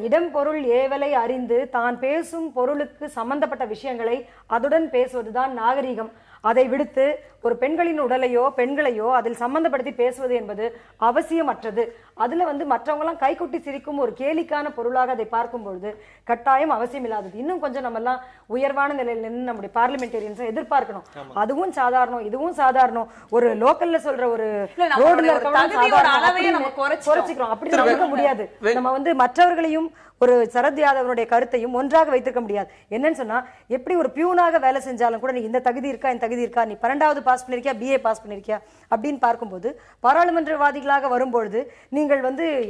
இடம் பொருள் ஏவலை அறிந்து தான் பேசும் பொருளுக்கு சம்பந்தப்பட்ட விஷயங்களை அதுடன் பேசுவதுதான் நாகரிகம். அதை விடுத்து ஒரு பெண்களின் உடலையோ பெண்களையோ அதில் சம்பந்தப்படுத்தி பேசுவது என்பது அவசியமற்றது. அதுல மற்றவங்க எல்லாம் கைகொட்டி சிரிக்கும் ஒரு கேலிக்கான பொருளாக அதை பார்க்கும் பொழுது கட்டாயம் அவசியம் இல்லாதது. இன்னும் கொஞ்சம் நம்ம எல்லாம் உயர்வான நிலையில் நின்று நம்முடைய பார்லிமெண்டேரியன்ஸ் எதிர்பார்க்கணும். அதுவும் சாதாரணம், இதுவும் சாதாரணம். ஒரு லோக்கல்ல சொல்ற ஒரு ரோட்ல குறைச்சிக்கிறோம் அப்படி இருக்க முடியாது. நம்ம மற்றவர்களையும் ஒரு சரத் யாதவனுடைய கருத்தையும் ஒன்றாக வைத்திருக்க முடியாது. என்னன்னு சொன்னா எப்படி ஒரு பியூனாக வேலை செஞ்சாலும் கூட நீ இந்த தகுதி இருக்கா, இந்த தகுதி இருக்கா, நீ 12வது பாஸ் பண்ணிருக்கியா, BA பாஸ் பண்ணிருக்கியா அப்படின்னு பார்க்கும்போது பாராளுமன்றவாதிகளாக வரும்பொழுது நீங்கள்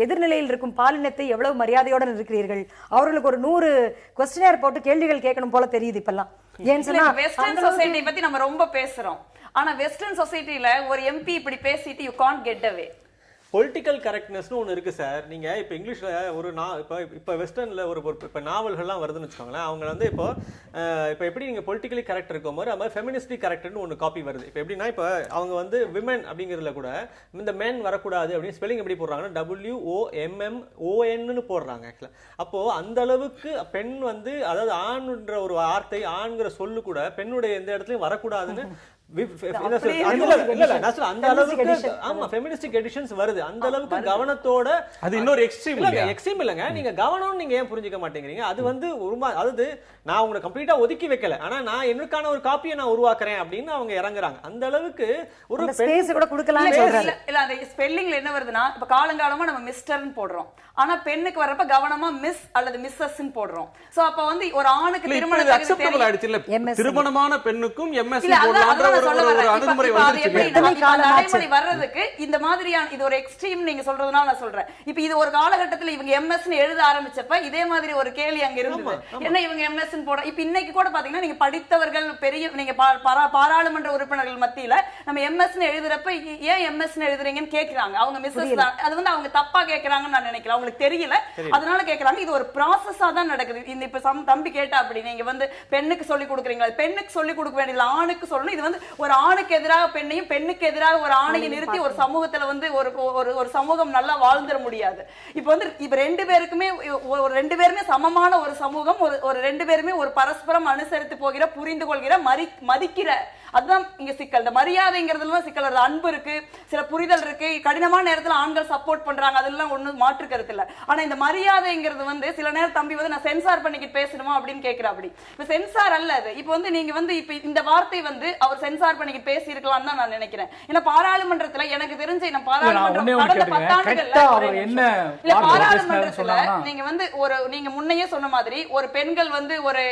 எதிர்நிலையில் இருக்கும் பாலினத்தை எவ்வளவு மரியாதையோடு இருக்கிறீர்கள். அவர்களுக்கு ஒரு 100 கொஸ்டினர் போட்டு கேள்விகள் கேட்கணும் போல தெரியுது இப்பெல்லாம். ஏன்னு சொன்னா வெஸ்டர்ன் சொசைட்டி பத்தி நம்ம ரொம்ப பேசுறோம். ஆனா வெஸ்டர்ன் சொசைட்டில ஒரு MP இப்படி பேசிட்டு you can't get away. Political கரெக்ட்னஸ்னு ஒன்று இருக்கு சார். நீங்க இப்போ இங்கிலீஷ்ல ஒரு இப்போ வெஸ்டர்ன்ல ஒரு இப்போ நாவல்கள்லாம் வருதுன்னு வச்சுக்கோங்களேன். அவங்க வந்து இப்போ எப்படி நீங்க பொலிட்டிக்கலி கரெக்ட் இருக்கும் போது அது மாதிரி ஃபெமினிஸ்டிக் கரெக்ட்னு ஒன்று காப்பி வருது. இப்போ எப்படின்னா இப்போ அவங்க வந்து விமன் அப்படிங்கிறதுல கூட இந்த மென் வரக்கூடாது அப்படின்னு ஸ்பெல்லிங் எப்படி போடுறாங்கன்னா WOMMON போடுறாங்க ஆக்சுவலா. அப்போ அந்த அளவுக்கு பெண் வந்து அதாவது ஆண்ன்ற ஒரு வார்த்தை ஆண்கிற சொல்லு கூட பெண்ணுடைய எந்த இடத்துலயும் வரக்கூடாதுன்னு அந்த அளவுக்கு ஆமா ஃபெமினிஸ்டிக் எடிஷன்ஸ் வருது. அந்த அளவுக்கு கவனத்தோட அது இன்னொரு எக்ஸ்ட்ரீம் இல்லங்க. நீங்க கவனம் நீங்க ஏன் புரிஞ்சுக்க மாட்டேங்கிறீங்க? அது வந்து அதாவது நான் உங்களை கம்ப்ளீட்டா ஒதுக்கி வைக்கல, ஆனா நான் என்னக்கான ஒரு காப்பியை நான் உருவாக்குறேன் அப்படின்னு அவங்க இறங்குறாங்க. அந்த அளவுக்கு ஒரு ஸ்பேஸ் கூட கொடுக்கலாம் சொல்றாங்க. இல்ல அந்த ஸ்பெல்லிங்ல என்ன வருதுன்னா இப்ப காலங்காலமா நம்ம மிஸ்டர்னு போடுறோம், ஆனா பெண்ணுக்கு வரப்ப கவனமா மிஸ் அல்லது மிஸ்ஸஸ்ன்னு போடுறோம். சோ அப்ப வந்து ஒரு ஆணுக்கு திருமணம் அக்செப்டபிள் ஆயிடுச்சு இல்ல, திருமணமான பெண்ணுக்கும் எம்எஸ் போடலாம்ன்ற ஒரு அணுகுமுறை நடைமுறை வர்றதுக்கு இந்த மாதிரியான இது ஒரு எக்ஸ்ட்ரீம் நீங்க சொல்றதுனால நான் சொல்றேன். இப்ப இது ஒரு காலகட்டத்துல இவங்க எம்எஸ்ன்னு எழுத ஆரம்பிச்சப்ப இதே மாதிரி ஒரு கேள்வி அங்க இருந்தது, என்ன இவங்க எம்எஸ்ன்னு போட. இப்ப இன்னைக்கு கூட பாத்தீங்கன்னா நீங்க படித்தவர்கள் பெரிய நீங்க பாராளுமன்ற உறுப்பினர்கள் மத்தியில நம்ம எம்எஸ்ன்னு எழுதுறப்ப ஏன் எம்எஸ்ன்னு எழுதுறீங்கன்னு கேக்குறாங்க. அவங்க மிஸ்ஸஸ் தான், அது வந்து அவங்க தப்பா கேக்குறாங்கன்னு நான் நினைக்கிறேன். அவங்களுக்கு தெரியல, அதனால கேக்குறாங்க. இது ஒரு ப்ராசஸா தான் நடக்குது. இந்த இப்ப தம்பி கேட்டா அப்படி நீங்க வந்து பெண்ணுக்கு சொல்லி கொடுக்குறீங்களா, பெண்ணுக்கு சொல்லி கொடுக்க வேண்டியது ஆணுக்கு சொல்லணும். இது வந்து ஒரு ஆணுக்கு எதிராக பெண்ணையும் பெண்ணுக்கு எதிராக ஒரு ஆணையை நிறுத்தி ஒரு சமூகத்துல வந்து ஒரு சமூகம் நல்லா வாழ்ந்துட முடியாது. இப்ப வந்து இப்ப ரெண்டு பேருமே சமமான ஒரு சமூகம், ஒரு ரெண்டு பேருமே ஒரு பரஸ்பரம் அனுசரித்து போகிற, புரிந்து கொள்கிற, மதிக்கிற, அதுதான் இங்க சிக்கல். இந்த மரியாதைங்கிறதுல சிக்கல் வருது. அன்பு இருக்கு, சில புரிதல் இருக்கு, கடினமான நேரத்துல ஆண்கள் சப்போர்ட் பண்றாங்க, அதெல்லாம் ஒண்ணும் மாற்று கருத்து இல்ல. ஆனா இந்த மரியாதைங்கிறது வந்து சில நேரம் தம்பி வந்து நான் சென்சார் பண்ணிக்கிட்டு பேசணுமா அப்படின்னு கேட்கிறேன். அப்படி இப்ப சென்சார் அல்ல அது. இப்ப வந்து நீங்க வந்து இப்ப இந்த வார்த்தை வந்து அவர் சென்சார் பண்ணிக்கிட்டு பேசி இருக்கலாம் தான் நான் நினைக்கிறேன். ஏன்னா பாராளுமன்றத்துல எனக்கு தெரிஞ்ச பாராளுமன்றத்துல நீங்க வந்து நீங்க முன்னையே சொன்ன மாதிரி ஒரு பெண்கள் வந்து ஒரு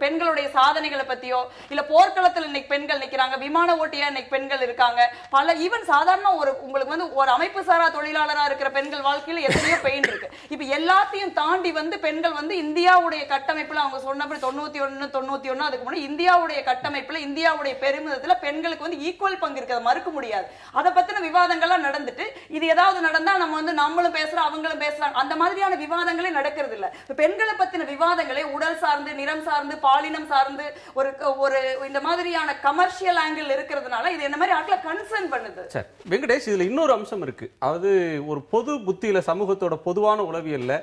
பெண்களுடைய சாதனைகளை பத்தியோ இல்ல போர்க்களத்தில் இன்னைக்கு பெண்கள் நிக்கிறாங்க, விமான ஓட்டியா இன்னைக்கு பெண்கள் இருக்காங்க, பல ஈவன் சாதாரண உங்களுக்கு வந்து ஒரு அமைப்பு சாரா தொழிலாளரா இருக்கிற பெண்கள் வாழ்க்கையில எத்தனையோ பெயின் இருக்கு. இப்ப எல்லாத்தையும் தாண்டி வந்து பெண்கள் வந்து இந்தியாவுடைய கட்டமைப்புல அவங்க சொன்னபடி 91 அதுக்கு முன்னாடி இந்தியாவுடைய கட்டமைப்புல இந்தியாவுடைய பெருமிதத்துல பெண்களுக்கு வந்து ஈக்குவல் பங்கு இருக்கிறத மறுக்க முடியாது. அதை பத்தின விவாதங்கள்லாம் நடந்துட்டு இது ஏதாவது நடந்தா நம்ம வந்து நம்மளும் பேசுறோம் அவங்களும் பேசுறாங்க, அந்த மாதிரியான விவாதங்களே நடக்கிறது இல்ல. பெண்களை பத்தின விவாதங்களே உடல் சார்ந்து, நிறம் சார்ந்து, பாலினம் சார்ந்து ஒரு இந்த மாதிரியான கமர்ஷியல் ஆங்கிள் இருக்கிறதுனால இது என்ன மாதிரி ஆட்களை கன்சர்ன் பண்ணுது. சரி வெங்கடேஷ், இதுல இன்னொரு அம்சம் இருக்கு. அதாவது ஒரு பொது புத்தியில சமூகத்தோட பொதுவான உளவியல்ல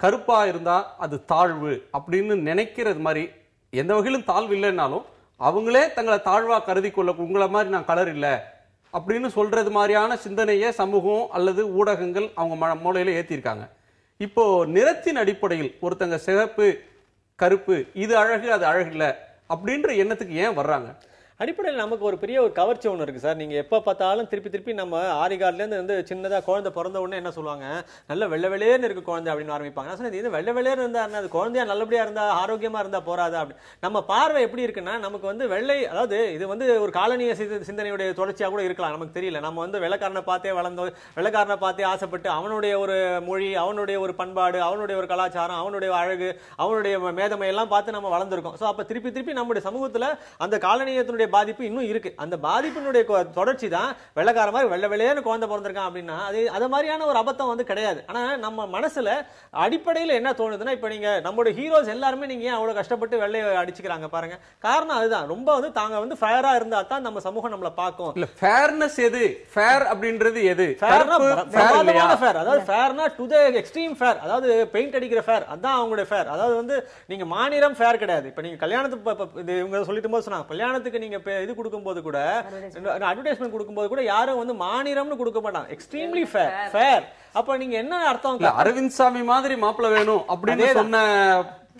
கருப்பா இருந்தா அது தாழ்வு அப்படின்னு நினைக்கிறது மாதிரி எந்த வகையிலும் தாழ்வு இல்லைன்னாலும் அவங்களே தங்களை தாழ்வா கருதி கொள்ள உங்களை மாதிரி நான் கலர் இல்லை அப்படின்னு சொல்றது மாதிரியான சிந்தனையை சமூகம் அல்லது ஊடகங்கள் அவங்க மூளையில ஏத்திருக்காங்க. இப்போ நிறத்தின் அடிப்படையில் ஒருத்தங்க சிகப்பு கருப்பு இது அழகு அது அழகு இல்லை அப்படின்ற எண்ணத்துக்கு ஏன் வர்றாங்க? அடிப்படையில் நமக்கு ஒரு பெரிய ஒரு கவர்ச்சி ஒன்று இருக்குது சார். நீங்கள் எப்போ பார்த்தாலும் திருப்பி நம்ம ஆரிகார்ட்லேருந்து வந்து சின்னதாக குழந்தை பிறந்த உடனே என்ன சொல்லுவாங்க, நல்ல வெள்ளை வெளியேன்னு இருக்குது குழந்தை அப்படின்னு ஆரம்பிப்பாங்க. நான் சொன்னேன், இது வெள்ளை வெளியேன்னு இருந்தால் அது குழந்தையா நல்லபடியாக இருந்தால் ஆரோக்கியமாக இருந்தால் போறாதா அப்படி. நம்ம பார்வை எப்படி இருக்குன்னா நமக்கு வந்து வெள்ளை, அதாவது இது வந்து ஒரு காலனிய சிந்தனையுடைய தொடர்ச்சியாக கூட இருக்கலாம், நமக்கு தெரியல. நம்ம வந்து வெள்ளைக்காரனை பார்த்தே வளர்ந்தோம், வெள்ளைக்காரனை பார்த்தே ஆசைப்பட்டு அவனுடைய ஒரு மொழி, அவனுடைய ஒரு பண்பாடு, அவனுடைய ஒரு கலாச்சாரம், அவனுடைய அழகு, அவனுடைய மேதமை எல்லாம் பார்த்து நம்ம வளர்ந்துருக்கோம். ஸோ அப்போ திருப்பி நம்முடைய சமூகத்தில் அந்த காலனியத்தினுடைய பாதிப்பு இன்னும் இருக்கு. அந்த பாதிப்பினுடைய தொடர்ச்சி தான் வெள்ளைக்கார மாதிரி வெள்ளை வெள்ளையேன்னு குழந்தை பிறந்திருக்கான் அப்படின்னா அது மாதிரியான ஒரு அபத்தம் வந்து கிடையாது. ஆனா நம்ம மனசுல அடிப்படையில் என்ன தோணுதுன்னா, இப்ப நீங்க நம்மளுடைய ஹீரோஸ் எல்லாருமே நீங்க ஏன் அவ்வளவு கஷ்டப்பட்டு வெள்ளையை அடிச்சுக்கிறாங்க பாருங்க. காரணம் அதுதான், ரொம்ப வந்து தாங்க வந்து ஃபேரா இருந்தா தான் நம்ம சமூகம் நம்மளை பார்க்கும். இல்ல ஃபேர்னஸ் எது, ஃபேர் அப்படின்றது எது, ஃபேர் அதாவது ஃபேர்னா டு தி எக்ஸ்ட்ரீம் ஃபேர், அதாவது பெயிண்ட் அடிக்கிற ஃபேர், அதான் அவங்களுடைய ஃபேர். அதாவது வந்து நீங்க மாநிலம் ஃபேர் கிடையாது. இப்ப நீங்க கல்யாணத்துக்கு இவங்க சொல்லிட்டு போது சொன்னாங்க, கல்யாணத்துக்கு நீங்க இது கொடுக்கும்போது கூட அட்வர்டைஸ்மென்ட் கொடுக்கும்போது கூட யாரும் வந்து மாநிலம்னு கொடுக்க மாட்டாங்க, எக்ஸ்ட்ரீம்லி ஃபேர். அப்ப நீங்க என்ன அர்த்தம், அரவிந்த் சாமி மாதிரி மாப்பிள்ளை வேணும் அப்படின்னு சொன்ன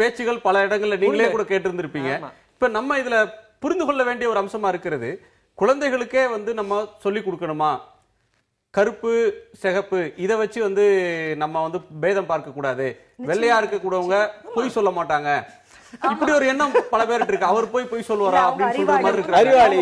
பேச்சுகள் பல இடங்கள்ல நீங்களே கூட கேட்டிருந்திருப்பீங்க. இப்ப நம்ம இதுல புரிந்து கொள்ள வேண்டிய ஒரு அம்சமா இருக்கிறது, குழந்தைகளுக்கே வந்து நம்ம சொல்லி கொடுக்கணுமா கருப்பு சிகப்பு இதை வச்சு வந்து நம்ம வந்து பேதம் பார்க்க கூடாது, வெள்ளையா இருக்க கூடவங்க பொய் சொல்ல மாட்டாங்க, இப்படி ஒரு எண்ணம் பல பேர் இருக்கு. அவர் போய் சொல்லுவாரா அப்படின்னு சொல்ற மாதிரி இருக்கு. அறிவாளி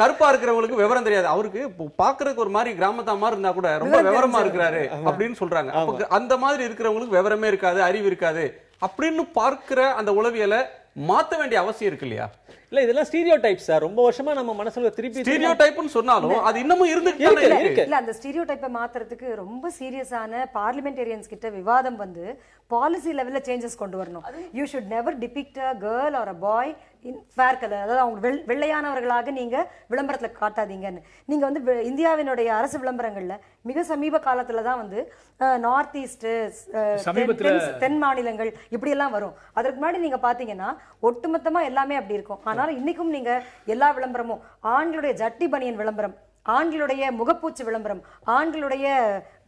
கருப்பா இருக்கிறவங்களுக்கு விவரம் தெரியாது, அவருக்கு பாக்குறதுக்கு ஒரு மாதிரி கிராமத்தா மாதிரி இருந்தா கூட ரொம்ப விவரமா இருக்கிறாரு அப்படின்னு சொல்றாங்க. அந்த மாதிரி இருக்கிறவங்களுக்கு விவரமே இருக்காது, அறிவு இருக்காது அப்படின்னு பார்க்கிற அந்த உளவியலை மாத்த வேண்டிய அவசியம் இருக்கு இல்லையா? இல்ல இதெல்லாம் ஸ்டீரியோ டைப் சார். ரொம்ப வருஷமா நம்ம மனசுல திருப்பி ஸ்டீரியோ டைப்னு சொன்னாலும் அது இன்னமும் இருந்துட்டு இருக்கு. இல்ல அந்த ஸ்டீரியோ டைப்பை மாத்துறதுக்கு ரொம்ப சீரியஸான பார்லிமெண்டேரியன்ஸ் கிட்ட விவாதம் வந்து பாலிசி லெவல்ல சேஞ்சஸ் கொண்டு வரணும். You should never depict a girl or a boy in fair colour, அதாவது அவங்க வெள்ளையானவர்களாக நீங்க விளம்பரத்துல காட்டாதீங்கன்னு. நீங்க வந்து இந்தியாவினுடைய அரசு விளம்பரங்கள்ல மிக சமீப காலத்துல தான் வந்து நார்த் ஈஸ்ட், தென் மாநிலங்கள் இப்படி எல்லாம் வரும். அதற்கு முன்னாடி நீங்க பாத்தீங்கன்னா ஒட்டுமொத்தமா எல்லாமே அப்படி இருக்கும். ஆனாலும் இன்னைக்கும் நீங்க எல்லா விளம்பரமும் ஆண்களுடைய ஜட்டி பனியன் விளம்பரம், ஆண்களுடைய முகப்பூச்சு விளம்பரம், ஆண்களுடைய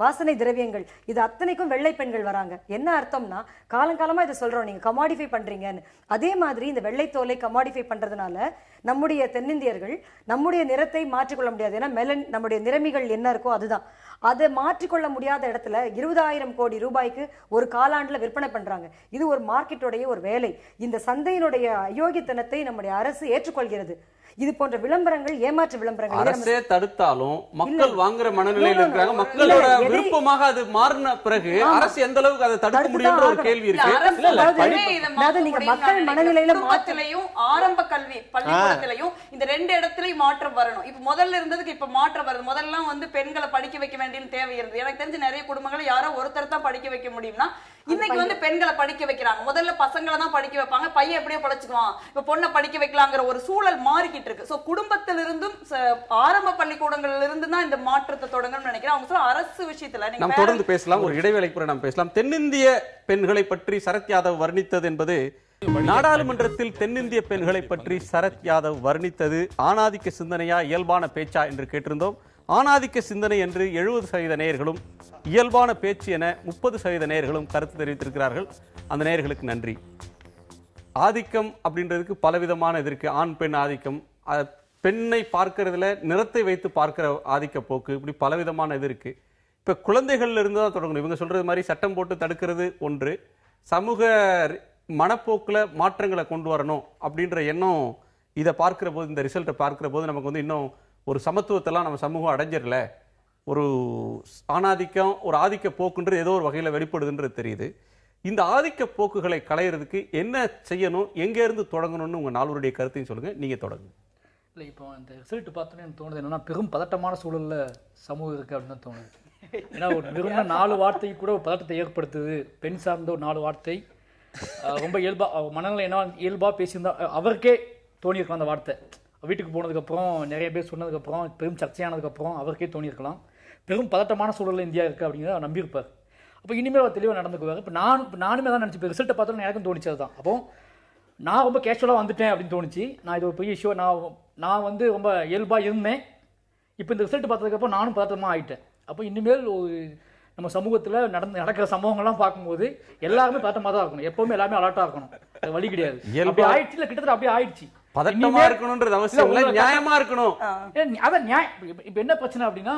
வாசனை திரவியங்கள், இது அத்தனைக்கும் வெள்ளை பெண்கள் வராங்க. என்ன அர்த்தம்னா காலங்காலமா இதை சொல்றோம், நீங்க கமாடிஃபை பண்றீங்கன்னு. அதே மாதிரி இந்த வெள்ளைத்தோலை கமாடிஃபை பண்றதுனால நம்முடைய தென்னிந்தியர்கள் நம்முடைய நிறத்தை மாற்றிக்கொள்ள முடியாது. ஏன்னா மெலன் நம்முடைய நிறமிகள் என்ன இருக்கோ அதுதான். அதை மாற்றிக்கொள்ள முடியாத இடத்துல 20,000 கோடி ரூபாய்க்கு ஒரு காலாண்டுல விற்பனை பண்றாங்க. இது ஒரு மார்க்கெட்டுடைய ஒரு வேலை. இந்த சந்தையினுடைய அயோக்கியத்தனத்தை நம்முடைய அரசு ஏற்றுக்கொள்கிறது. இது போன்ற விளம்பரங்கள் ஏமாற்று விளம்பரங்கள் அரசே தடுத்தாலும் மக்கள் வாங்குற மனநிலையில் இருக்கிறாங்க. மக்களோட விருப்பமாக அது மாறின பிறகு அரசு எந்த அளவுக்கு அதை தடுக்க முடியும்ன்ற ஒரு கேள்வி இருக்கு. நீங்க மக்கள் மனநிலையில மாற்றலையும் ஆரம்ப கல்வி பள்ளிக்கூடத்திலையும் இந்த 2 இடத்துலயும் மாற்றம் வரணும். இப்ப முதல்ல இருந்ததுக்கு இப்ப மாற்றம் வருது. முதல்ல வந்து பெண்களை படிக்க வைக்க வேண்டிய தேவை இருந்தது. எனக்கு தெரிஞ்ச நிறைய குடும்பங்களை யாரோ ஒருத்தர் தான் படிக்க வைக்க முடியும்னா இன்னைக்கு வந்து பெண்களை படிக்க வைக்கிறாங்க. முதல்ல பசங்களை தான் படிக்க வைப்பாங்க, பையன் எப்படியோ படிச்சுக்குவான், இப்ப பொண்ணை படிக்க வைக்கலாங்கிற ஒரு சூழல் மாறிக்கிட்டு இருக்கு. சோ குடும்பத்திலிருந்தும் ஆரம்ப பள்ளிக்கூடங்கள்ல இருந்து தான் இந்த மாற்றத்தை தொடங்கணும்னு நினைக்கிறேன். அவங்க சொல்ற அரசு விஷயத்துல நாம் தொடர்ந்து பேசலாம். ஒரு இடைவேளைக்கு பிறகு நாம் பேசலாம். தென்னிந்திய பெண்களை பற்றி சரத் யாதவ் வர்ணித்தது என்பது, நாடாளுமன்றத்தில் தென்னிந்திய பெண்களை பற்றி சரத் யாதவ் வர்ணித்தது ஆணாதிக்க சிந்தனையா இயல்பான பேச்சா என்று கேட்டிருந்தோம். ஆணாதிக்க சிந்தனை என்று 70% நேயர்களும், இயல்பான பேச்சு என 30% நேயர்களும் கருத்து தெரிவித்திருக்கிறார்கள். அந்த நேயர்களுக்கு நன்றி. ஆதிக்கம் அப்படின்றதுக்கு பலவிதமான இது இருக்கு. ஆண் பெண் ஆதிக்கம், பெண்ணை பார்க்கறதுல நிறத்தை வைத்து பார்க்கிற ஆதிக்க போக்கு, இப்படி பலவிதமான இது இருக்கு. இப்ப குழந்தைகள்ல இருந்து தான் தொடங்கணும். இவங்க சொல்றது மாதிரி சட்டம் போட்டு தடுக்கிறது ஒன்று, சமூக மனப்போக்குல மாற்றங்களை கொண்டு வரணும் அப்படின்ற எண்ணம். இதை பார்க்கிற போது, இந்த ரிசல்ட்டை பார்க்கிற போது நமக்கு வந்து இன்னும் ஒரு சமத்துவத்தெல்லாம் நம்ம சமூகம் அடைஞ்சிடல, ஒரு ஆணாதிக்கம் ஒரு ஆதிக்க போக்குன்றது ஏதோ ஒரு வகையில் வெளிப்படுதுன்றது தெரியுது. இந்த ஆதிக்க போக்குகளை களையிறதுக்கு என்ன செய்யணும், எங்கே இருந்து தொடங்கணும்னு உங்கள் நால்வருடைய கருத்தையும் சொல்லுங்க. நீங்கள் தொடங்குங்க. இல்லை, இப்போ இந்த ரிசல்ட் பார்த்தோன்னே எனக்கு தோணுது என்னன்னா, பெரும் பதட்டமான சூழலில் சமூகம் இருக்குது அப்படின்னு தான் தோணுது. ஏன்னா ஒரு வெறும் 4 வார்த்தை கூட ஒரு பதட்டத்தை ஏற்படுத்துது. பெண் சார்ந்த ஒரு 4 வார்த்தை ரொம்ப இயல்பாக மனநிலை என்ன இயல்பாக பேசியிருந்தா அவருக்கே தோணியிருக்கலாம். அந்த வார்த்தை வீட்டுக்கு போனதுக்கப்புறம் நிறைய பேர் சொன்னதுக்கப்புறம் பெரும் சர்ச்சையானதுக்கப்புறம் அவருக்கே தோணியிருக்கலாம். பெரும் பதட்டமான சூழலில் இந்தியா இருக்குது அப்படிங்கிறத நம்பியிருப்பார். அப்போ இனிமேல் அவர் தெளிவாக நடந்துக்குவார். இப்போ நானுமே தான் நினச்சி, இப்போ ரிசல்ட்டை பார்த்தோன்னு எனக்கும் தோணிச்சது தான். அப்போ நான் ரொம்ப கேஷுவலாக வந்துட்டேன் அப்படின்னு தோணுச்சு. நான் இது ஒரு பெரிய இஷ்யூ, நான் வந்து ரொம்ப இயல்பாக இருந்தேன். இப்போ இந்த ரிசல்ட் பார்த்ததுக்கப்புறம் நானும் பதட்டமாக ஆகிட்டேன். அப்போ இனிமேல் ஒரு நம்ம சமூகத்தில் நடக்கிற சம்பவங்கள்லாம் பார்க்கும்போது எல்லாருமே பதட்டமாக தான் இருக்கணும். எப்போவுமே எல்லாமே அலர்ட்டாக இருக்கணும். அது வழி கிடையாது. அப்படி ஆயிடுச்சு, இல்லை கிட்டத்தட்ட அப்படியே ஆயிடுச்சு. பதட்டமா இருக்கணும்ன்றது அவசியம் இல்லை, நியாயமா இருக்கணும். அதான் நியாயம். இப்போ என்ன பிரச்சனை அப்படின்னா,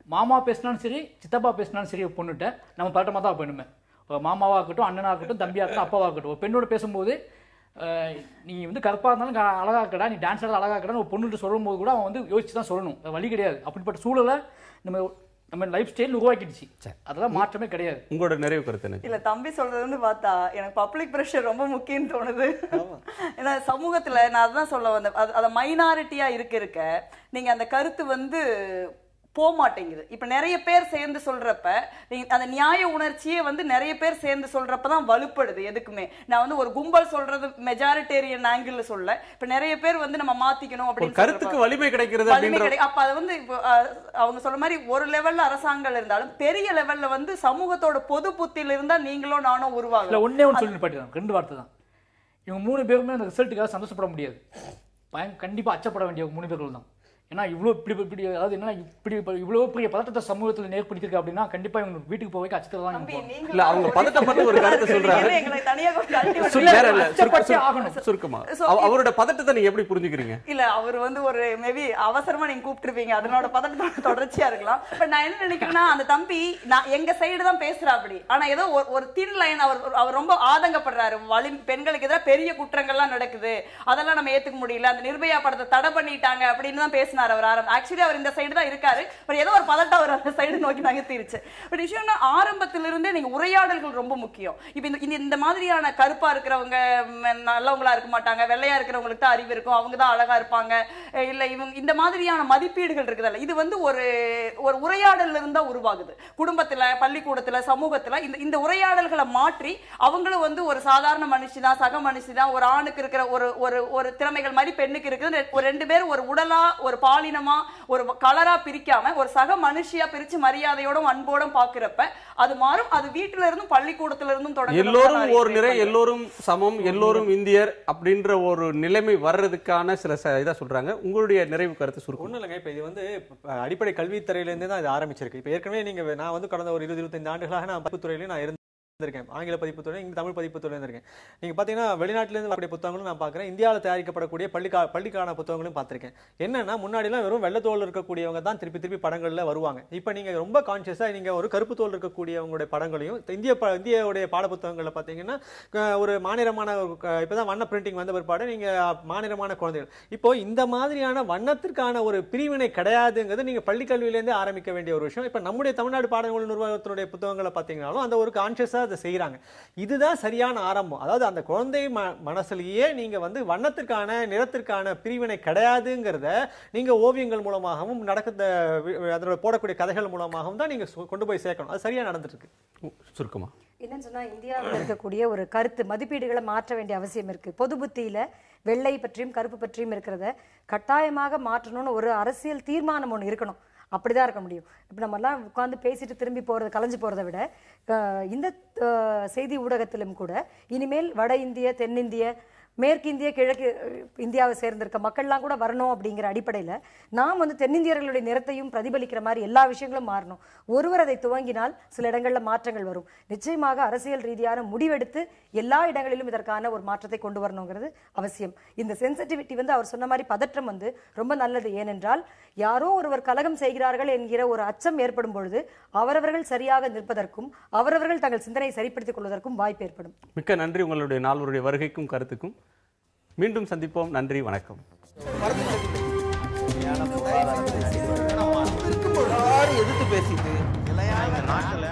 மாமா பேசினாலும் சரி, சித்தப்பா பேசினாலும் சரி, பொண்ணுகிட்ட நம்ம பதட்டமாக தான் போயிடுமே. மாமாவாக இருக்கட்டும், அண்ணனாக இருக்கட்டும், தம்பியாக இருக்கட்டும், அப்பாவாக இருக்கட்டும், ஒரு பெண்ணோட பேசும்போது நீ வந்து கருப்பாக இருந்தாலும் அழகாக இருக்கடா, நீ டான்ஸ் ஆட அழகாக இருக்கடான்னு ஒரு பொண்ணுகிட்ட சொல்லும் போது கூட அவன் வந்து யோசிச்சு தான் சொல்லணும். வழி கிடையாது. அப்படிப்பட்ட சூழலை நம்ம லைஃப் ஸ்டைல் உருவாக்கிடுச்சு. அதெல்லாம் மாற்றமே கிடையாது. உங்களோட நிறைவு கருத்து என்ன? இல்ல, தம்பி சொல்றது வந்து பார்த்தா எனக்கு பப்ளிக் ப்ரெஷர் ரொம்ப முக்கியம்னு தோணுது. ஏன்னா சமூகத்துல நான் அதான் சொல்ல வந்தேன், அதை மைனாரிட்டியா இருக்க நீங்க அந்த கருத்து வந்து போக மாட்டேங்குது. இப்ப நிறைய பேர் சேர்ந்து சொல்றப்ப அந்த நியாய உணர்ச்சியே வந்து நிறைய பேர் சேர்ந்து சொல்றப்பதான் வலுப்படுது. எதுக்குமே நான் வந்து ஒரு கும்பல் சொல்றது மெஜாரிட்டேரியன் ஆங்கிள் சொல்ல, இப்ப நிறைய பேர் வந்து நம்ம மாத்திக்கணும் அப்படின்னு கருத்துக்கு வலிமை கிடைக்கிறது. அப்ப அது வந்து அவங்க சொல்ற மாதிரி ஒரு லெவல்ல அரசாங்கம் இருந்தாலும் பெரிய லெவல்ல வந்து சமூகத்தோட பொது புத்தியில இருந்தா நீங்களும் நானும் உருவாகல. ஒன்னே ஒன்று சொல்லி பாட்டுதான், 2 வார்த்தை தான். இவங்க 3 பேருமே அந்த ரிசல்ட்டுக்காக சந்தோஷப்பட முடியாது. கண்டிப்பா அச்சப்பட வேண்டிய 3 பேர்கள் தான். ஏன்னா இவ்வளோ இப்படி அதாவது என்ன இவ்வளோ பெரிய பதட்டத்தை சமூகத்தில் ஏற்படுத்திருக்கு அப்படின்னா கண்டிப்பா இவங்க வீட்டுக்கு போய் அச்சத்தில் தான். இல்ல, அவங்க பதட்டப்பட்டு ஒரு கருத்தை சொல்றாங்க. சுருக்கமா அவரோட பதட்டத்தை நீங்க எப்படி புரிஞ்சுக்கிறீங்க? இல்ல, அவர் வந்து ஒரு மேபி அவசரமா நீங்க கூப்பிட்டுருப்பீங்க, அதனோட பதட்டத்தோட தொடர்ச்சியா இருக்கலாம். பட் நான் என்ன நினைக்கிறேன்னா, அந்த தம்பி நான் எங்க சைடு தான் பேசுறா அப்படி, ஆனா ஏதோ ஒரு தின் லைன் அவர் ரொம்ப ஆதங்கப்படுறாரு. பெண்களுக்கு எதிராக பெரிய குற்றங்கள்லாம் நடக்குது, அதெல்லாம் நம்ம ஏத்துக்க முடியல, அந்த நிர்பயா படத்தை தடை பண்ணிட்டாங்க அப்படின்னு தான் பேசினாரு. பேசினார் அவர் ஆக்சுவலி அவர் இந்த சைடு தான் இருக்காரு, பட் ஏதோ ஒரு பதட்டம் அவர் அந்த சைடு நோக்கி நகர்த்திருச்சு. பட் விஷயம்னா ஆரம்பத்திலிருந்தே நீங்க உரையாடல்கள் ரொம்ப முக்கியம். இப்ப இந்த மாதிரியான கருப்பா இருக்கிறவங்க நல்லவங்களா இருக்க மாட்டாங்க, வெள்ளையா இருக்கிறவங்களுக்கு தான் அறிவு இருக்கும், அவங்க தான் அழகா இருப்பாங்க, இல்ல இவங்க இந்த மாதிரியான மதிப்பீடுகள் இருக்குதல்ல, இது வந்து ஒரு உரையாடல்ல இருந்தா உருவாகுது. குடும்பத்துல, பள்ளிக்கூடத்துல, சமூகத்துல இந்த உரையாடல்களை மாற்றி அவங்களும் வந்து ஒரு சாதாரண மனுஷிதான், சக மனுஷிதான், ஒரு ஆணுக்கு இருக்கிற ஒரு திறமைகள் மாதிரி பெண்ணுக்கு இருக்குது, ஒரு ரெண்டு பேரும் ஒரு உடலா, ஒரு பாலினமா, ஒரு கலரா பிரிக்காம ஒரு சக மனுஷியா பிரிச்சு மரியாதையோடும் அன்போடும் பாக்குறப்ப அது மாறும். அது வீட்டுல இருந்தும் பள்ளிக்கூடத்துல இருந்தும் தொடங்கும். எல்லோரும் ஒரு நிறை, எல்லோரும் சமம், எல்லோரும் இந்தியர் அப்படின்ற ஒரு நிலைமை வர்றதுக்கான சில இதை சொல்றாங்க. உங்களுடைய நிறைவு கருத்து சுருக்கம். ஒன்றும் இல்லைங்க. இப்போ இது வந்து அடிப்படை கல்வித்துறையிலேருந்தே தான் இது ஆரம்பிச்சிருக்கு. இப்போ ஏற்கனவே நான் வந்து கடந்த ஒரு 20-25 ஆண்டுகளாக நான் பதிப்புத்துறையிலையும் நான் இருக்கேன். ஆங்கில பதிப்புத்துறை, இங்கே தமிழ் பதிப்புத்துறையில இருக்கேன். நீங்க பாத்தீங்கன்னா வெளிநாட்டிலிருந்து வரக்கூடிய புத்தகங்களும் நான் பார்க்குறேன், இந்தியாவில் தயாரிக்கப்படக்கூடிய பள்ளிக்கான புத்தகங்களும் பார்த்திருக்கேன். என்னன்னா முன்னாடிலாம் வெறும் வெள்ளத்தோல் இருக்கக்கூடியவங்க தான் திருப்பி படங்கள்ல வருவாங்க. இப்போ நீங்க ரொம்ப கான்சியஸா நீங்க ஒரு கருப்பு தோல் இருக்கக்கூடியவங்களுடைய படங்களையும் இந்தியாவுடைய பாட புத்தகங்கள்ல பாத்தீங்கன்னா ஒரு மாநிலமான இப்பதான் வண்ண பிரிண்டிங் வந்த பிற்பாடு நீங்க மாநிலமான குழந்தைகள். இப்போ இந்த மாதிரியான வண்ணத்திற்கான ஒரு பிரிவினை கிடையாதுங்கிறது நீங்க பள்ளி கல்வியிலேருந்தே ஆரம்பிக்க வேண்டிய ஒரு விஷயம். இப்போ நம்முடைய தமிழ்நாடு பாடநூல் நிர்வாகத்தினுடைய புத்தகங்களை பார்த்தீங்கன்னாலும் அந்த ஒரு கான்சியஸா செய்யறாங்க. இதுதான் சரியான ஆரம்பம். அதாவது அந்த குழந்தை மனசுலயே நீங்க வந்து வண்ணத்திற்கான, நிறத்திற்கான பிரிவினை கிடையாதுங்கிறத நீங்க ஓவியங்கள் மூலமாகவும் அதோட போடக்கூடிய கதைகள் மூலமாகவும் தான் நீங்க கொண்டு போய் சேர்க்கணும். அது சரியா நடந்துட்டு இருக்கு. சுருக்கமா என்னன்னு சொன்னா, இந்தியாவில் இருக்கக்கூடிய ஒரு கருத்து மதிப்பீடுகளை மாற்ற வேண்டிய அவசியம் இருக்கு. பொது புத்தியில வெள்ளை பற்றியும் கருப்பு பற்றியும் இருக்கிறத கட்டாயமாக மாற்றணும்னு ஒரு அரசியல் தீர்மானம் ஒன்று இருக்கணும். அப்படிதான் இருக்க முடியும். இப்போ நம்மெல்லாம் உட்காந்து பேசிட்டு திரும்பி போகிறது, கலைஞ்சு போகிறத விட இந்த செய்தி ஊடகத்திலும் கூட இனிமேல் வட இந்திய, தென்னிந்திய, மேற்கிந்திய, கிழக்கு இந்தியாவை சேர்ந்திருக்க மக்கள்லாம் கூட வரணும் அப்படிங்கிற அடிப்படையில் நாம் வந்து தென்னிந்தியர்களுடைய நிறத்தையும் பிரதிபலிக்கிற மாதிரி எல்லா விஷயங்களும் மாறணும். ஒருவர் அதை துவங்கினால் சில இடங்களில் மாற்றங்கள் வரும். நிச்சயமாக அரசியல் ரீதியான முடிவெடுத்து எல்லா இடங்களிலும் இதற்கான ஒரு மாற்றத்தை கொண்டு வரணுங்கிறது அவசியம். இந்த சென்சிட்டிவிட்டி வந்து அவர் சொன்ன மாதிரி பதற்றம் வந்து ரொம்ப நல்லது. ஏனென்றால் யாரோ ஒருவர் கலகம் செய்கிறார்கள் என்கிற ஒரு அச்சம் ஏற்படும் பொழுது அவரவர்கள் சரியாக நிற்பதற்கும் அவரவர்கள் தங்கள் சிந்தனையை சரிப்படுத்திக் கொள்வதற்கும் வாய்ப்பு ஏற்படும். மிக்க நன்றி உங்களுடைய நால்வருடைய வருகைக்கும் கருத்துக்கும். மீண்டும் சந்திப்போம். நன்றி, வணக்கம். எதிர்த்து பேசிட்டு நாட்டுல